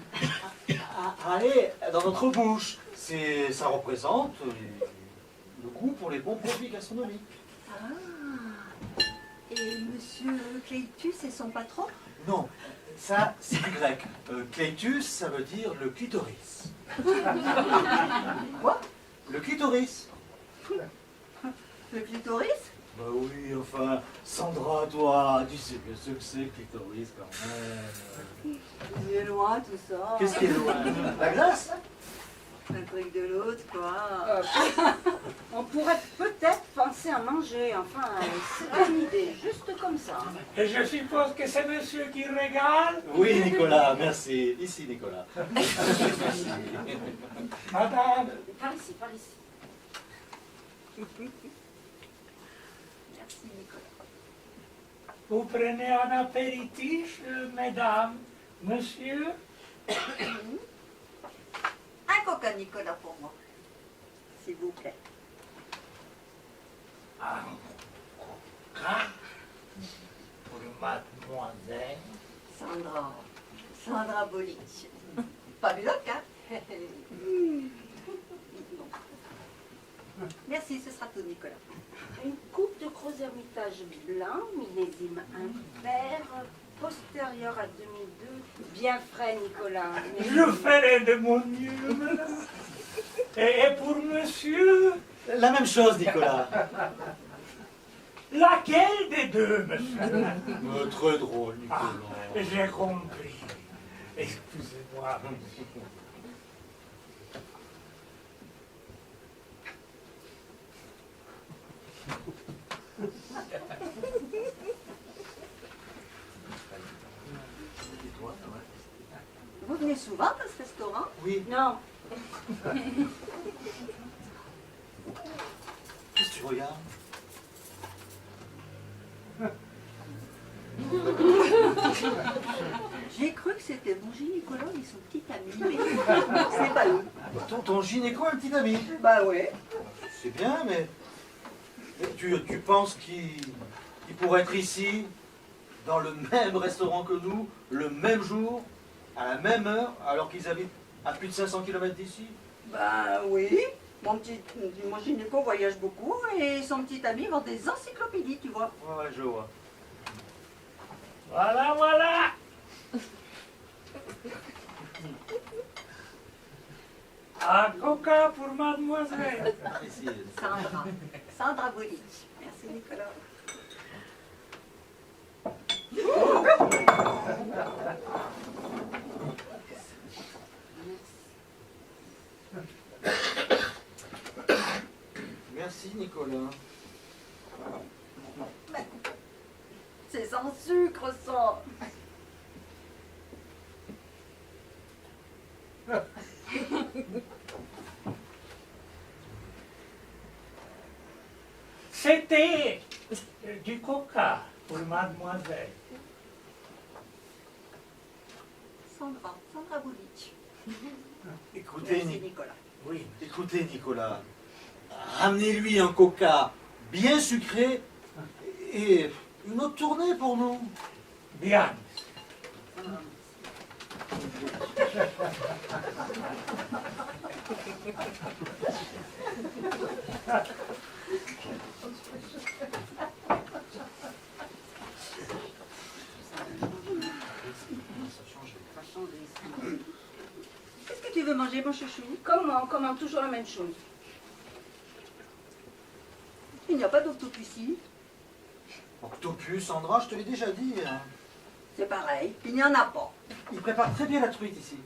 aller dans notre bouche. Ça représente le goût pour les bons produits gastronomiques. Ah. Et monsieur Cleitus est son patron? Non, ça c'est du grec. Cleitus, ça veut dire le clitoris. Quoi? Le clitoris. Le clitoris? Bah oui, enfin, Sandra, toi, tu sais bien ce que c'est, le clitoris quand même. C'est loin tout ça. Qu'est-ce qui est loin? La glace? Un truc de l'autre, quoi. On pourrait peut-être penser à manger. Enfin, c'est une idée, juste comme ça. Et je suppose que c'est monsieur qui régale. Oui, Nicolas, merci. Ici, Nicolas. Madame, Par ici, par ici. Merci, Nicolas. vous prenez un apéritif, mesdames, monsieur? Un coca, Nicolas, pour moi. S'il vous plaît. Un coca pour mademoiselle. Sandra Bolic. Pas du loc, hein? Merci, ce sera tout, Nicolas. Une coupe de gros ermitage blanc, millésime impair, postérieur à 2002. Bien frais, Nicolas. Je ferai de mon mieux, madame. Et pour monsieur, La même chose, Nicolas. laquelle des deux, monsieur? Très drôle, Ah, Nicolas. j'ai compris. Excusez-moi. Vous venez souvent dans ce restaurant? Oui, Non, qu'est-ce que tu regardes? J'ai cru que c'était mon gynécologue et son petit ami, mais c'est pas eux. Ton gynéco a un petit ami. Bah ouais. C'est bien, mais tu penses qu'il pourrait être ici, dans le même restaurant que nous, le même jour, à la même heure, alors qu'ils habitent à plus de 500 km d'ici? Bah oui. Mon gynéco voyage beaucoup et son petit ami vend des encyclopédies, tu vois. Ouais, je vois. Voilà, voilà. Un coca pour mademoiselle. Ici. Sandra Bolic. Merci, Nicolas. Merci, Nicolas. C'est sans sucre, ça. C'était du coca pour mademoiselle. Sandra Bolic. Écoutez, Merci, Nicolas. Oui. Écoutez, Nicolas, ramenez-lui un coca bien sucré et une autre tournée pour nous. Bien. Qu'est-ce que tu veux manger, mon chouchou? comment on commande toujours la même chose. Il n'y a pas d'octopus ici. Octopus, Sandra, je te l'ai déjà dit. Hein. C'est pareil, il n'y en a pas. Il prépare très bien la truite ici.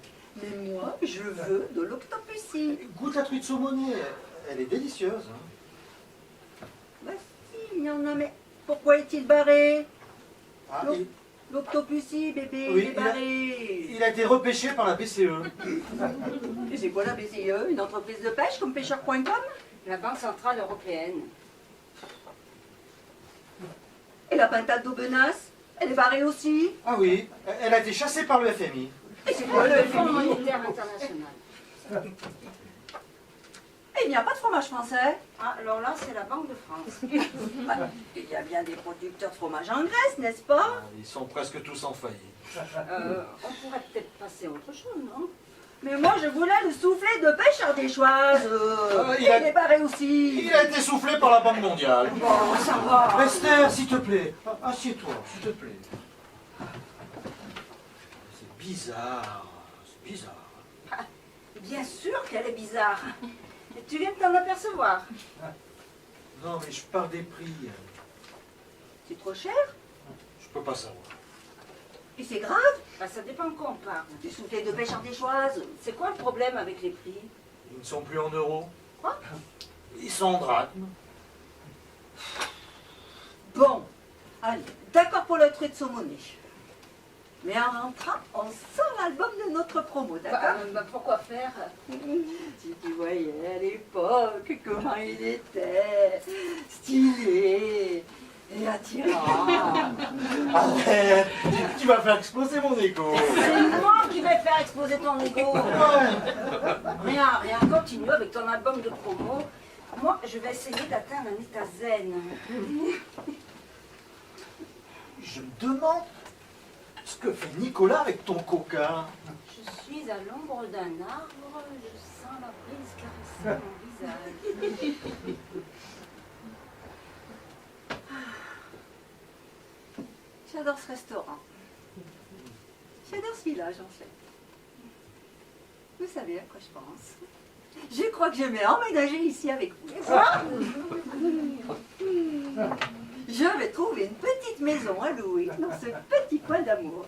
Mais moi, je veux de l'octopusie. Goûte la truite saumonée, elle est délicieuse. Hein. Bah si, il y en a, mais pourquoi est-il barré? Ah, Non. L'octopusie, bébé, Oui, il est barré. il a été repêché par la BCE. Et c'est quoi la BCE? Une entreprise de pêche comme pêcheur.com? La Banque Centrale Européenne. Et la pintade d'Aubenas? Elle est barrée aussi? Ah oui, elle a été chassée par le FMI. Et c'est quoi le Fonds FMI? monétaire international. Et il n'y a pas de fromage français? Ah, alors là, c'est la Banque de France. Bah, il y a bien des producteurs de fromage en Grèce, n'est-ce pas? Ils sont presque tous en faillite. On pourrait peut-être passer à autre chose, non? Mais moi, je voulais le soufflet de pêche ardéchoise. il Il a- est barré aussi. Il a été soufflé par la Banque mondiale. Bon, ça va. Esther, s'il te plaît, assieds-toi, s'il te plaît. C'est bizarre, c'est bizarre. Bien sûr qu'elle est bizarre. Et tu viens de t'en apercevoir. Non, mais je parle des prix. C'est trop cher? Je peux pas savoir. Et c'est grave? Bah, ça dépend de quoi on parle. Du soufflet de pêche ardéchoise. C'est quoi le problème avec les prix? Ils ne sont plus en euros. Quoi? Ils sont en drachmes. Bon, allez, d'accord pour le truc de saumonée. Mais en rentrant, on sort l'album de notre promo, d'accord? Pourquoi faire? Si tu voyais à l'époque comment il était stylé et attirant. Arrête, tu vas faire exploser mon égo. C'est moi qui vais faire exploser ton ego. Rien, continue avec ton album de promo. Moi, je vais essayer d'atteindre un état zen. Je me demande ce que fait Nicolas avec ton coca. Je suis à l'ombre d'un arbre, je sens la brise caresser mon visage. J'adore ce restaurant. J'adore ce village en fait. Vous savez à quoi je pense? Je crois que je vais emménager ici avec vous. Je vais trouver une petite maison à louer dans ce petit coin d'amour.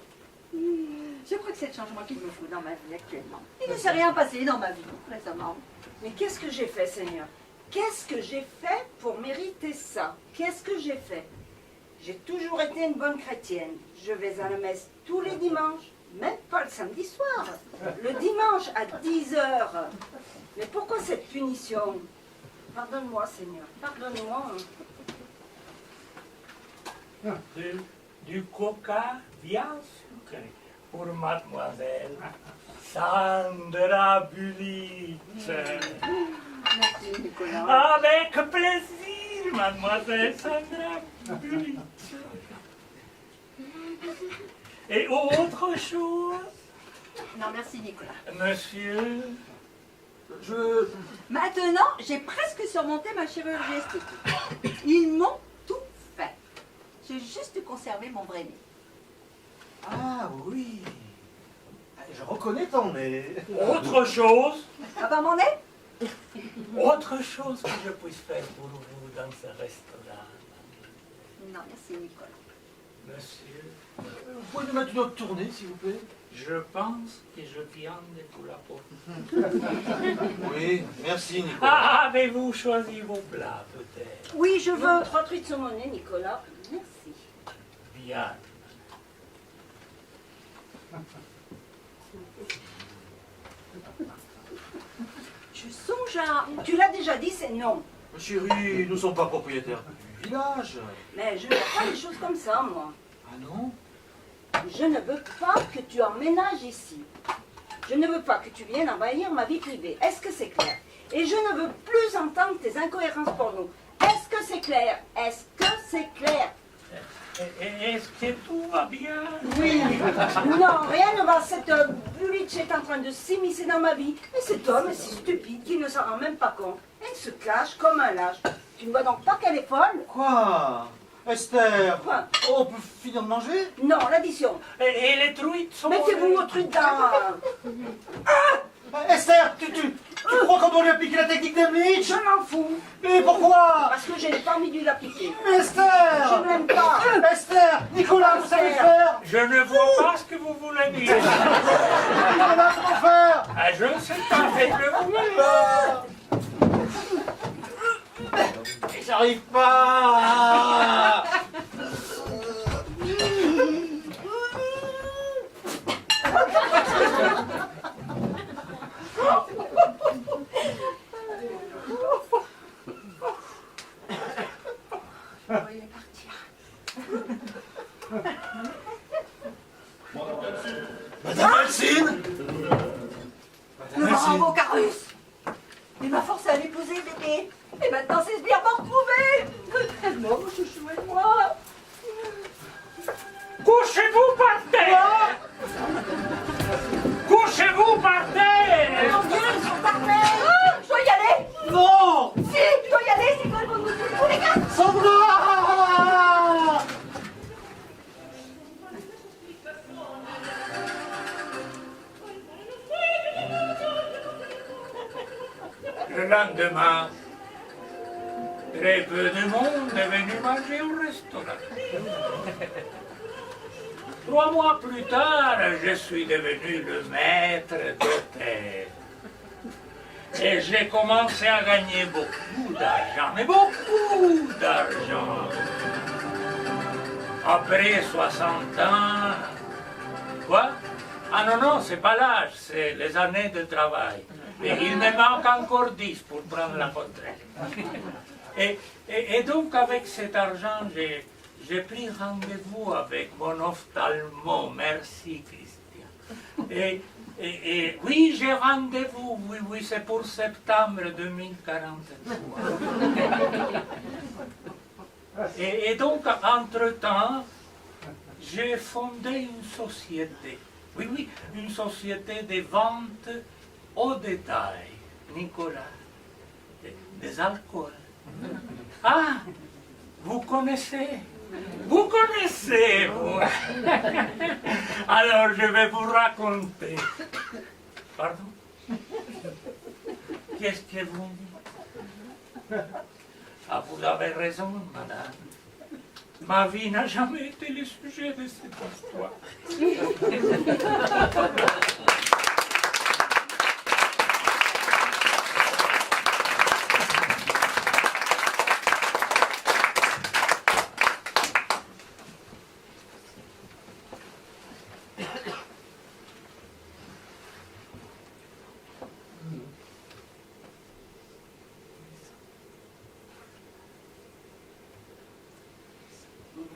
Je crois que c'est le changement qu'il me faut dans ma vie actuellement. Il ne s'est rien passé dans ma vie récemment. Mais qu'est-ce que j'ai fait, Seigneur? Qu'est-ce que j'ai fait pour mériter ça? Qu'est-ce que j'ai fait? J'ai toujours été une bonne chrétienne. Je vais à la messe tous les dimanches, même pas le samedi soir. Le dimanche à 10h. Mais pourquoi cette punition? Pardonne-moi, Seigneur, pardonne-moi. Du coca bien sucré pour mademoiselle Sandra Bulitz. Merci Nicolas. Avec plaisir, mademoiselle Sandra Bulitz. Et autre chose, Non, merci Nicolas. monsieur? Maintenant, j'ai presque surmonté ma chirurgie esthétique. Ils m'ont tout fait. J'ai juste conservé mon vrai nez. Ah oui. Je reconnais ton nez. Autre chose? Ah bah mon nez? Autre chose que je puisse faire pour vous dans ce restaurant, Non, merci Nicolas. monsieur? Vous pouvez nous mettre une autre tournée, s'il vous plaît? Je pense que je viens de vous l'apporter. Oui, merci, Nicolas. Ah, avez-vous choisi vos plats, peut-être? Oui, je veux 3 truites saumonées, Nicolas. Merci. Bien. Je songe à... Tu l'as déjà dit, c'est non. Chérie, nous ne sommes pas propriétaires du village. Mais je ne veux pas des choses comme ça, moi. Ah non? Je ne veux pas que tu emménages ici. Je ne veux pas que tu viennes envahir ma vie privée. Est-ce que c'est clair? Et je ne veux plus entendre tes incohérences pour nous. Est-ce que c'est clair? Est-ce que c'est clair? Est-ce que tout va bien? Oui. Non, rien ne va. Cette Bulitch est en train de s'immiscer dans ma vie. Et cet homme est si stupide qu'il ne s'en rend même pas compte. Elle se cache comme un lâche. Tu ne vois donc pas qu'elle est folle? Quoi? Esther, Quoi? on peut finir de manger? Non, l'addition. Et les truites sont... Mettez-vous au truc dans... Esther, tu crois qu'on doit lui appliquer la technique d'Emlich? Je m'en fous. Mais pourquoi? Parce que je n'ai pas envie de l'appliquer. Esther! Je n'aime pas. Esther! Nicolas, vous savez faire? Je ne vois pas ce que vous voulez dire. Nicolas, comment faire? Ah, je ne sais pas, faites-le vous-même. J'arrive pas! Madame Alcine! Le bravo Carus! Il m'a forcé à l'épouser, bébé. Et maintenant, c'est bien m'en retrouver. Traitement, mon chouchou et moi. Couchez-vous par terre! Couchez-vous par terre! Mon Dieu, ils sont parfaits. Je dois y aller. Non! Si, je dois y aller. C'est quoi le bon goût, les gars? Sandra! Le lendemain, très peu de monde est venu manger au restaurant. 3 mois plus tard, je suis devenu le maître d'hôtel. Et j'ai commencé à gagner beaucoup d'argent, mais beaucoup d'argent. Après 60 ans... Quoi? Ah non, c'est pas l'âge, c'est les années de travail. Et il me manque encore 10 pour prendre la retraite. Et donc, avec cet argent, j'ai pris rendez-vous avec mon ophtalmo. Merci, Christian. Et oui, j'ai rendez-vous. Oui, c'est pour septembre 2043. Et donc, entre-temps, j'ai fondé une société. Oui, oui, une société de vente au détail. Nicolas, des alcools. Ah, vous connaissez? Vous connaissez, vous. Alors, je vais vous raconter. Pardon? Qu'est-ce que vous dites? Ah, vous avez raison, madame. Ma vie n'a jamais été le sujet de cette histoire.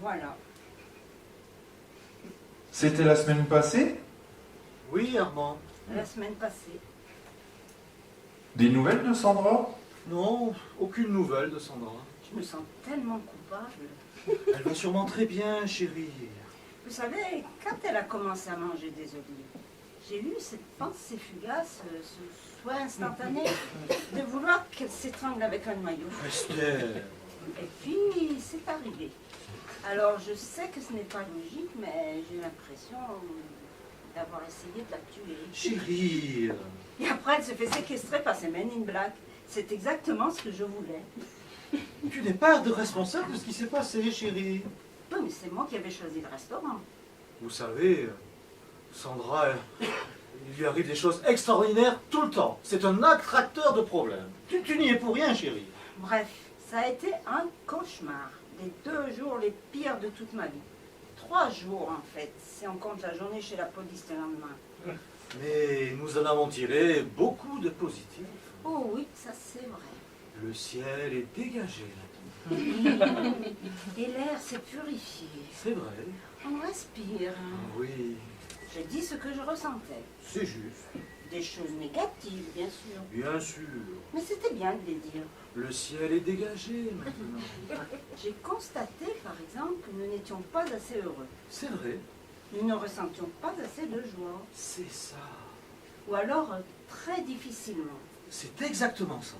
Voilà. C'était la semaine passée? Oui, Armand. La semaine passée. Des nouvelles de Sandra? Non, aucune nouvelle de Sandra. Je me sens tellement coupable. Elle va sûrement très bien, chérie. Vous savez, quand elle a commencé à manger des olives, j'ai eu cette pensée fugace, ce souhait instantané de vouloir qu'elle s'étrangle avec un noyau. Esther. Et puis, c'est arrivé. Alors, je sais que ce n'est pas logique, mais j'ai l'impression d'avoir essayé de la tuer. Chérie. Et après, elle se fait séquestrer par ces Men in Black. C'est exactement ce que je voulais. Tu n'es pas de responsable de ce qui s'est passé, chérie. Non, mais c'est moi qui avais choisi le restaurant. Vous savez, Sandra, il lui arrive des choses extraordinaires tout le temps. C'est un attracteur de problèmes. Tu n'y es pour rien, chérie. Bref, ça a été un cauchemar. Les 2 jours les pires de toute ma vie. 3 jours, en fait, si on compte la journée chez la police le lendemain. Mais nous en avons tiré beaucoup de positifs. Oh oui, ça c'est vrai. Le ciel est dégagé maintenant. Et l'air s'est purifié. C'est vrai. On respire. Oui, J'ai dit ce que je ressentais. c'est juste. Des choses négatives, bien sûr. Bien sûr. Mais c'était bien de les dire. Le ciel est dégagé maintenant. J'ai constaté, par exemple, que nous n'étions pas assez heureux. C'est vrai. Nous ne ressentions pas assez de joie. C'est ça. Ou alors, très difficilement. C'est exactement ça.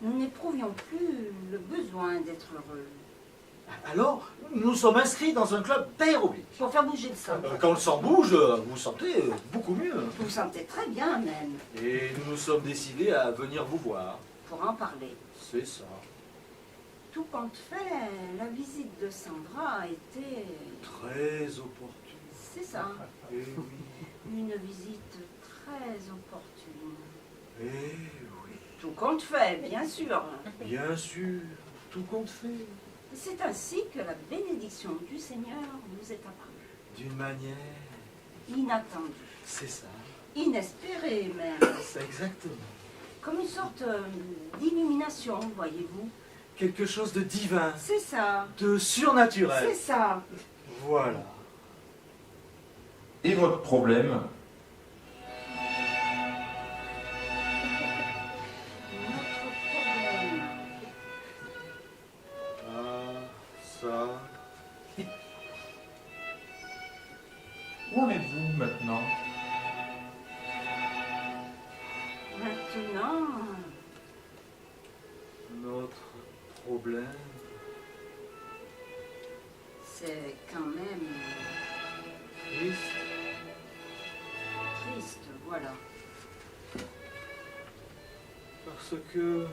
Nous n'éprouvions plus le besoin d'être heureux. Alors, nous sommes inscrits dans un club d'aérobic. Pour faire bouger le sang. Quand le sang bouge, vous vous sentez beaucoup mieux. Vous vous sentez très bien, même, Et nous nous sommes décidés à venir vous voir. pour en parler. C'est ça. Tout compte fait, la visite de Sandra a été... Très opportun. C'est ça, Eh oui. une visite très opportune. Eh oui. Tout compte fait, bien sûr. Bien sûr. Tout compte fait. C'est ainsi que la bénédiction du Seigneur nous est apparue. D'une manière. Inattendue, C'est ça. inespérée même. C'est exactement. Comme une sorte d'illumination, voyez-vous. Quelque chose de divin. C'est ça, De surnaturel. c'est ça. Voilà. Et votre problème? Notre problème. Ah, ça. Où en êtes-vous maintenant? Maintenant, Notre problème. c'est quand même Triste. triste, voilà. Parce que.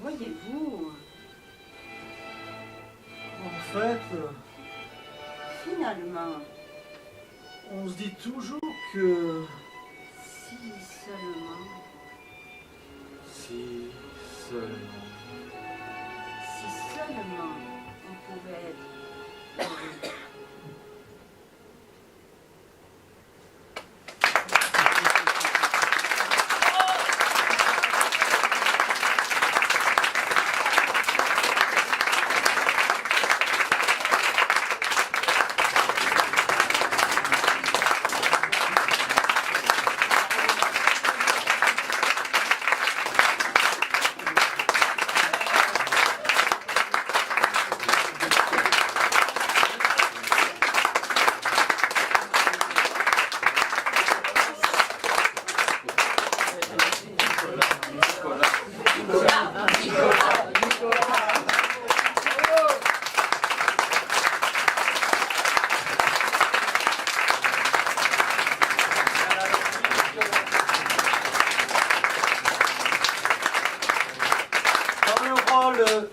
Voyez-vous, En fait, finalement, on se dit toujours que. si seulement, Si seulement. si seulement on pouvait être heureux.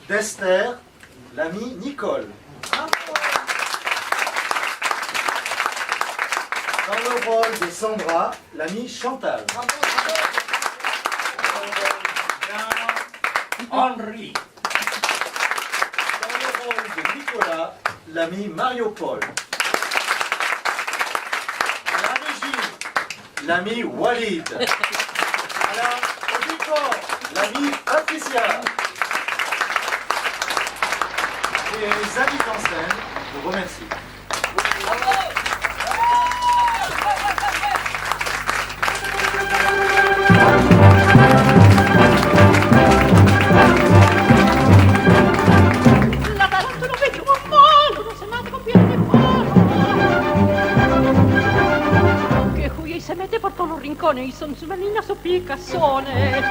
d'Esther, l'amie Nicole. Dans le rôle de Sandra, l'amie Chantal. Henri. Dans le rôle de Nicolas, l'ami Mario-Paul. À la régie, l'ami Walid. Au décor, l'ami Patricia. Et les amis en scène vous remercient. La tarantola vecchio un malo, non se mata con piede di palo. Che qui se mette portano un rincone, i son su una linea su Picassone.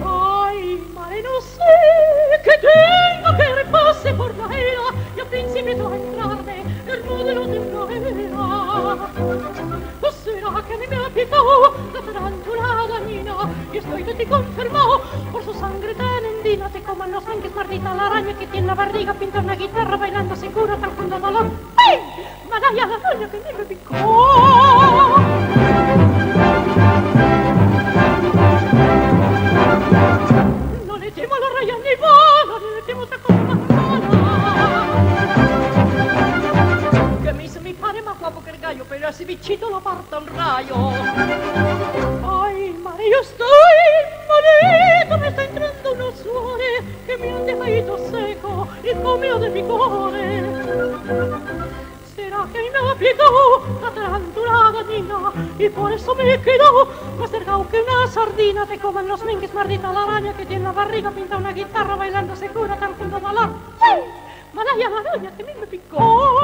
Ay, mare no sé, que tengo que repase por la era, y al principio a entrarme, el modelo de una era. O será que a mí me ha picado la tarántula dañina, y estoy de ti confirmado, por su sangre tan endina, te coman los manques, maldita la araña que tiene la barriga, pinta una guitarra, bailando se cura tal fondo dolor. ¡Ay! Manaya la araña que a mí me picó. Non le temo la raia nei volo, non le temo ta cosa mala. Che mi pare ma guapo che il gaio, però si vicino la porta un raio. Ai, mare io stai, mare, mi sta entrando uno suore, che mi ha decaído seco, il comio del vigore. Será que me ha picado la tarántula dañina y por eso me quedo más cercado que una sardina. Te coman los mingues, maldita la araña que tiene la barriga, pinta una guitarra, bailando se cura tan junto dolor. ¡Ay! Malaya la araña que a mí me picó.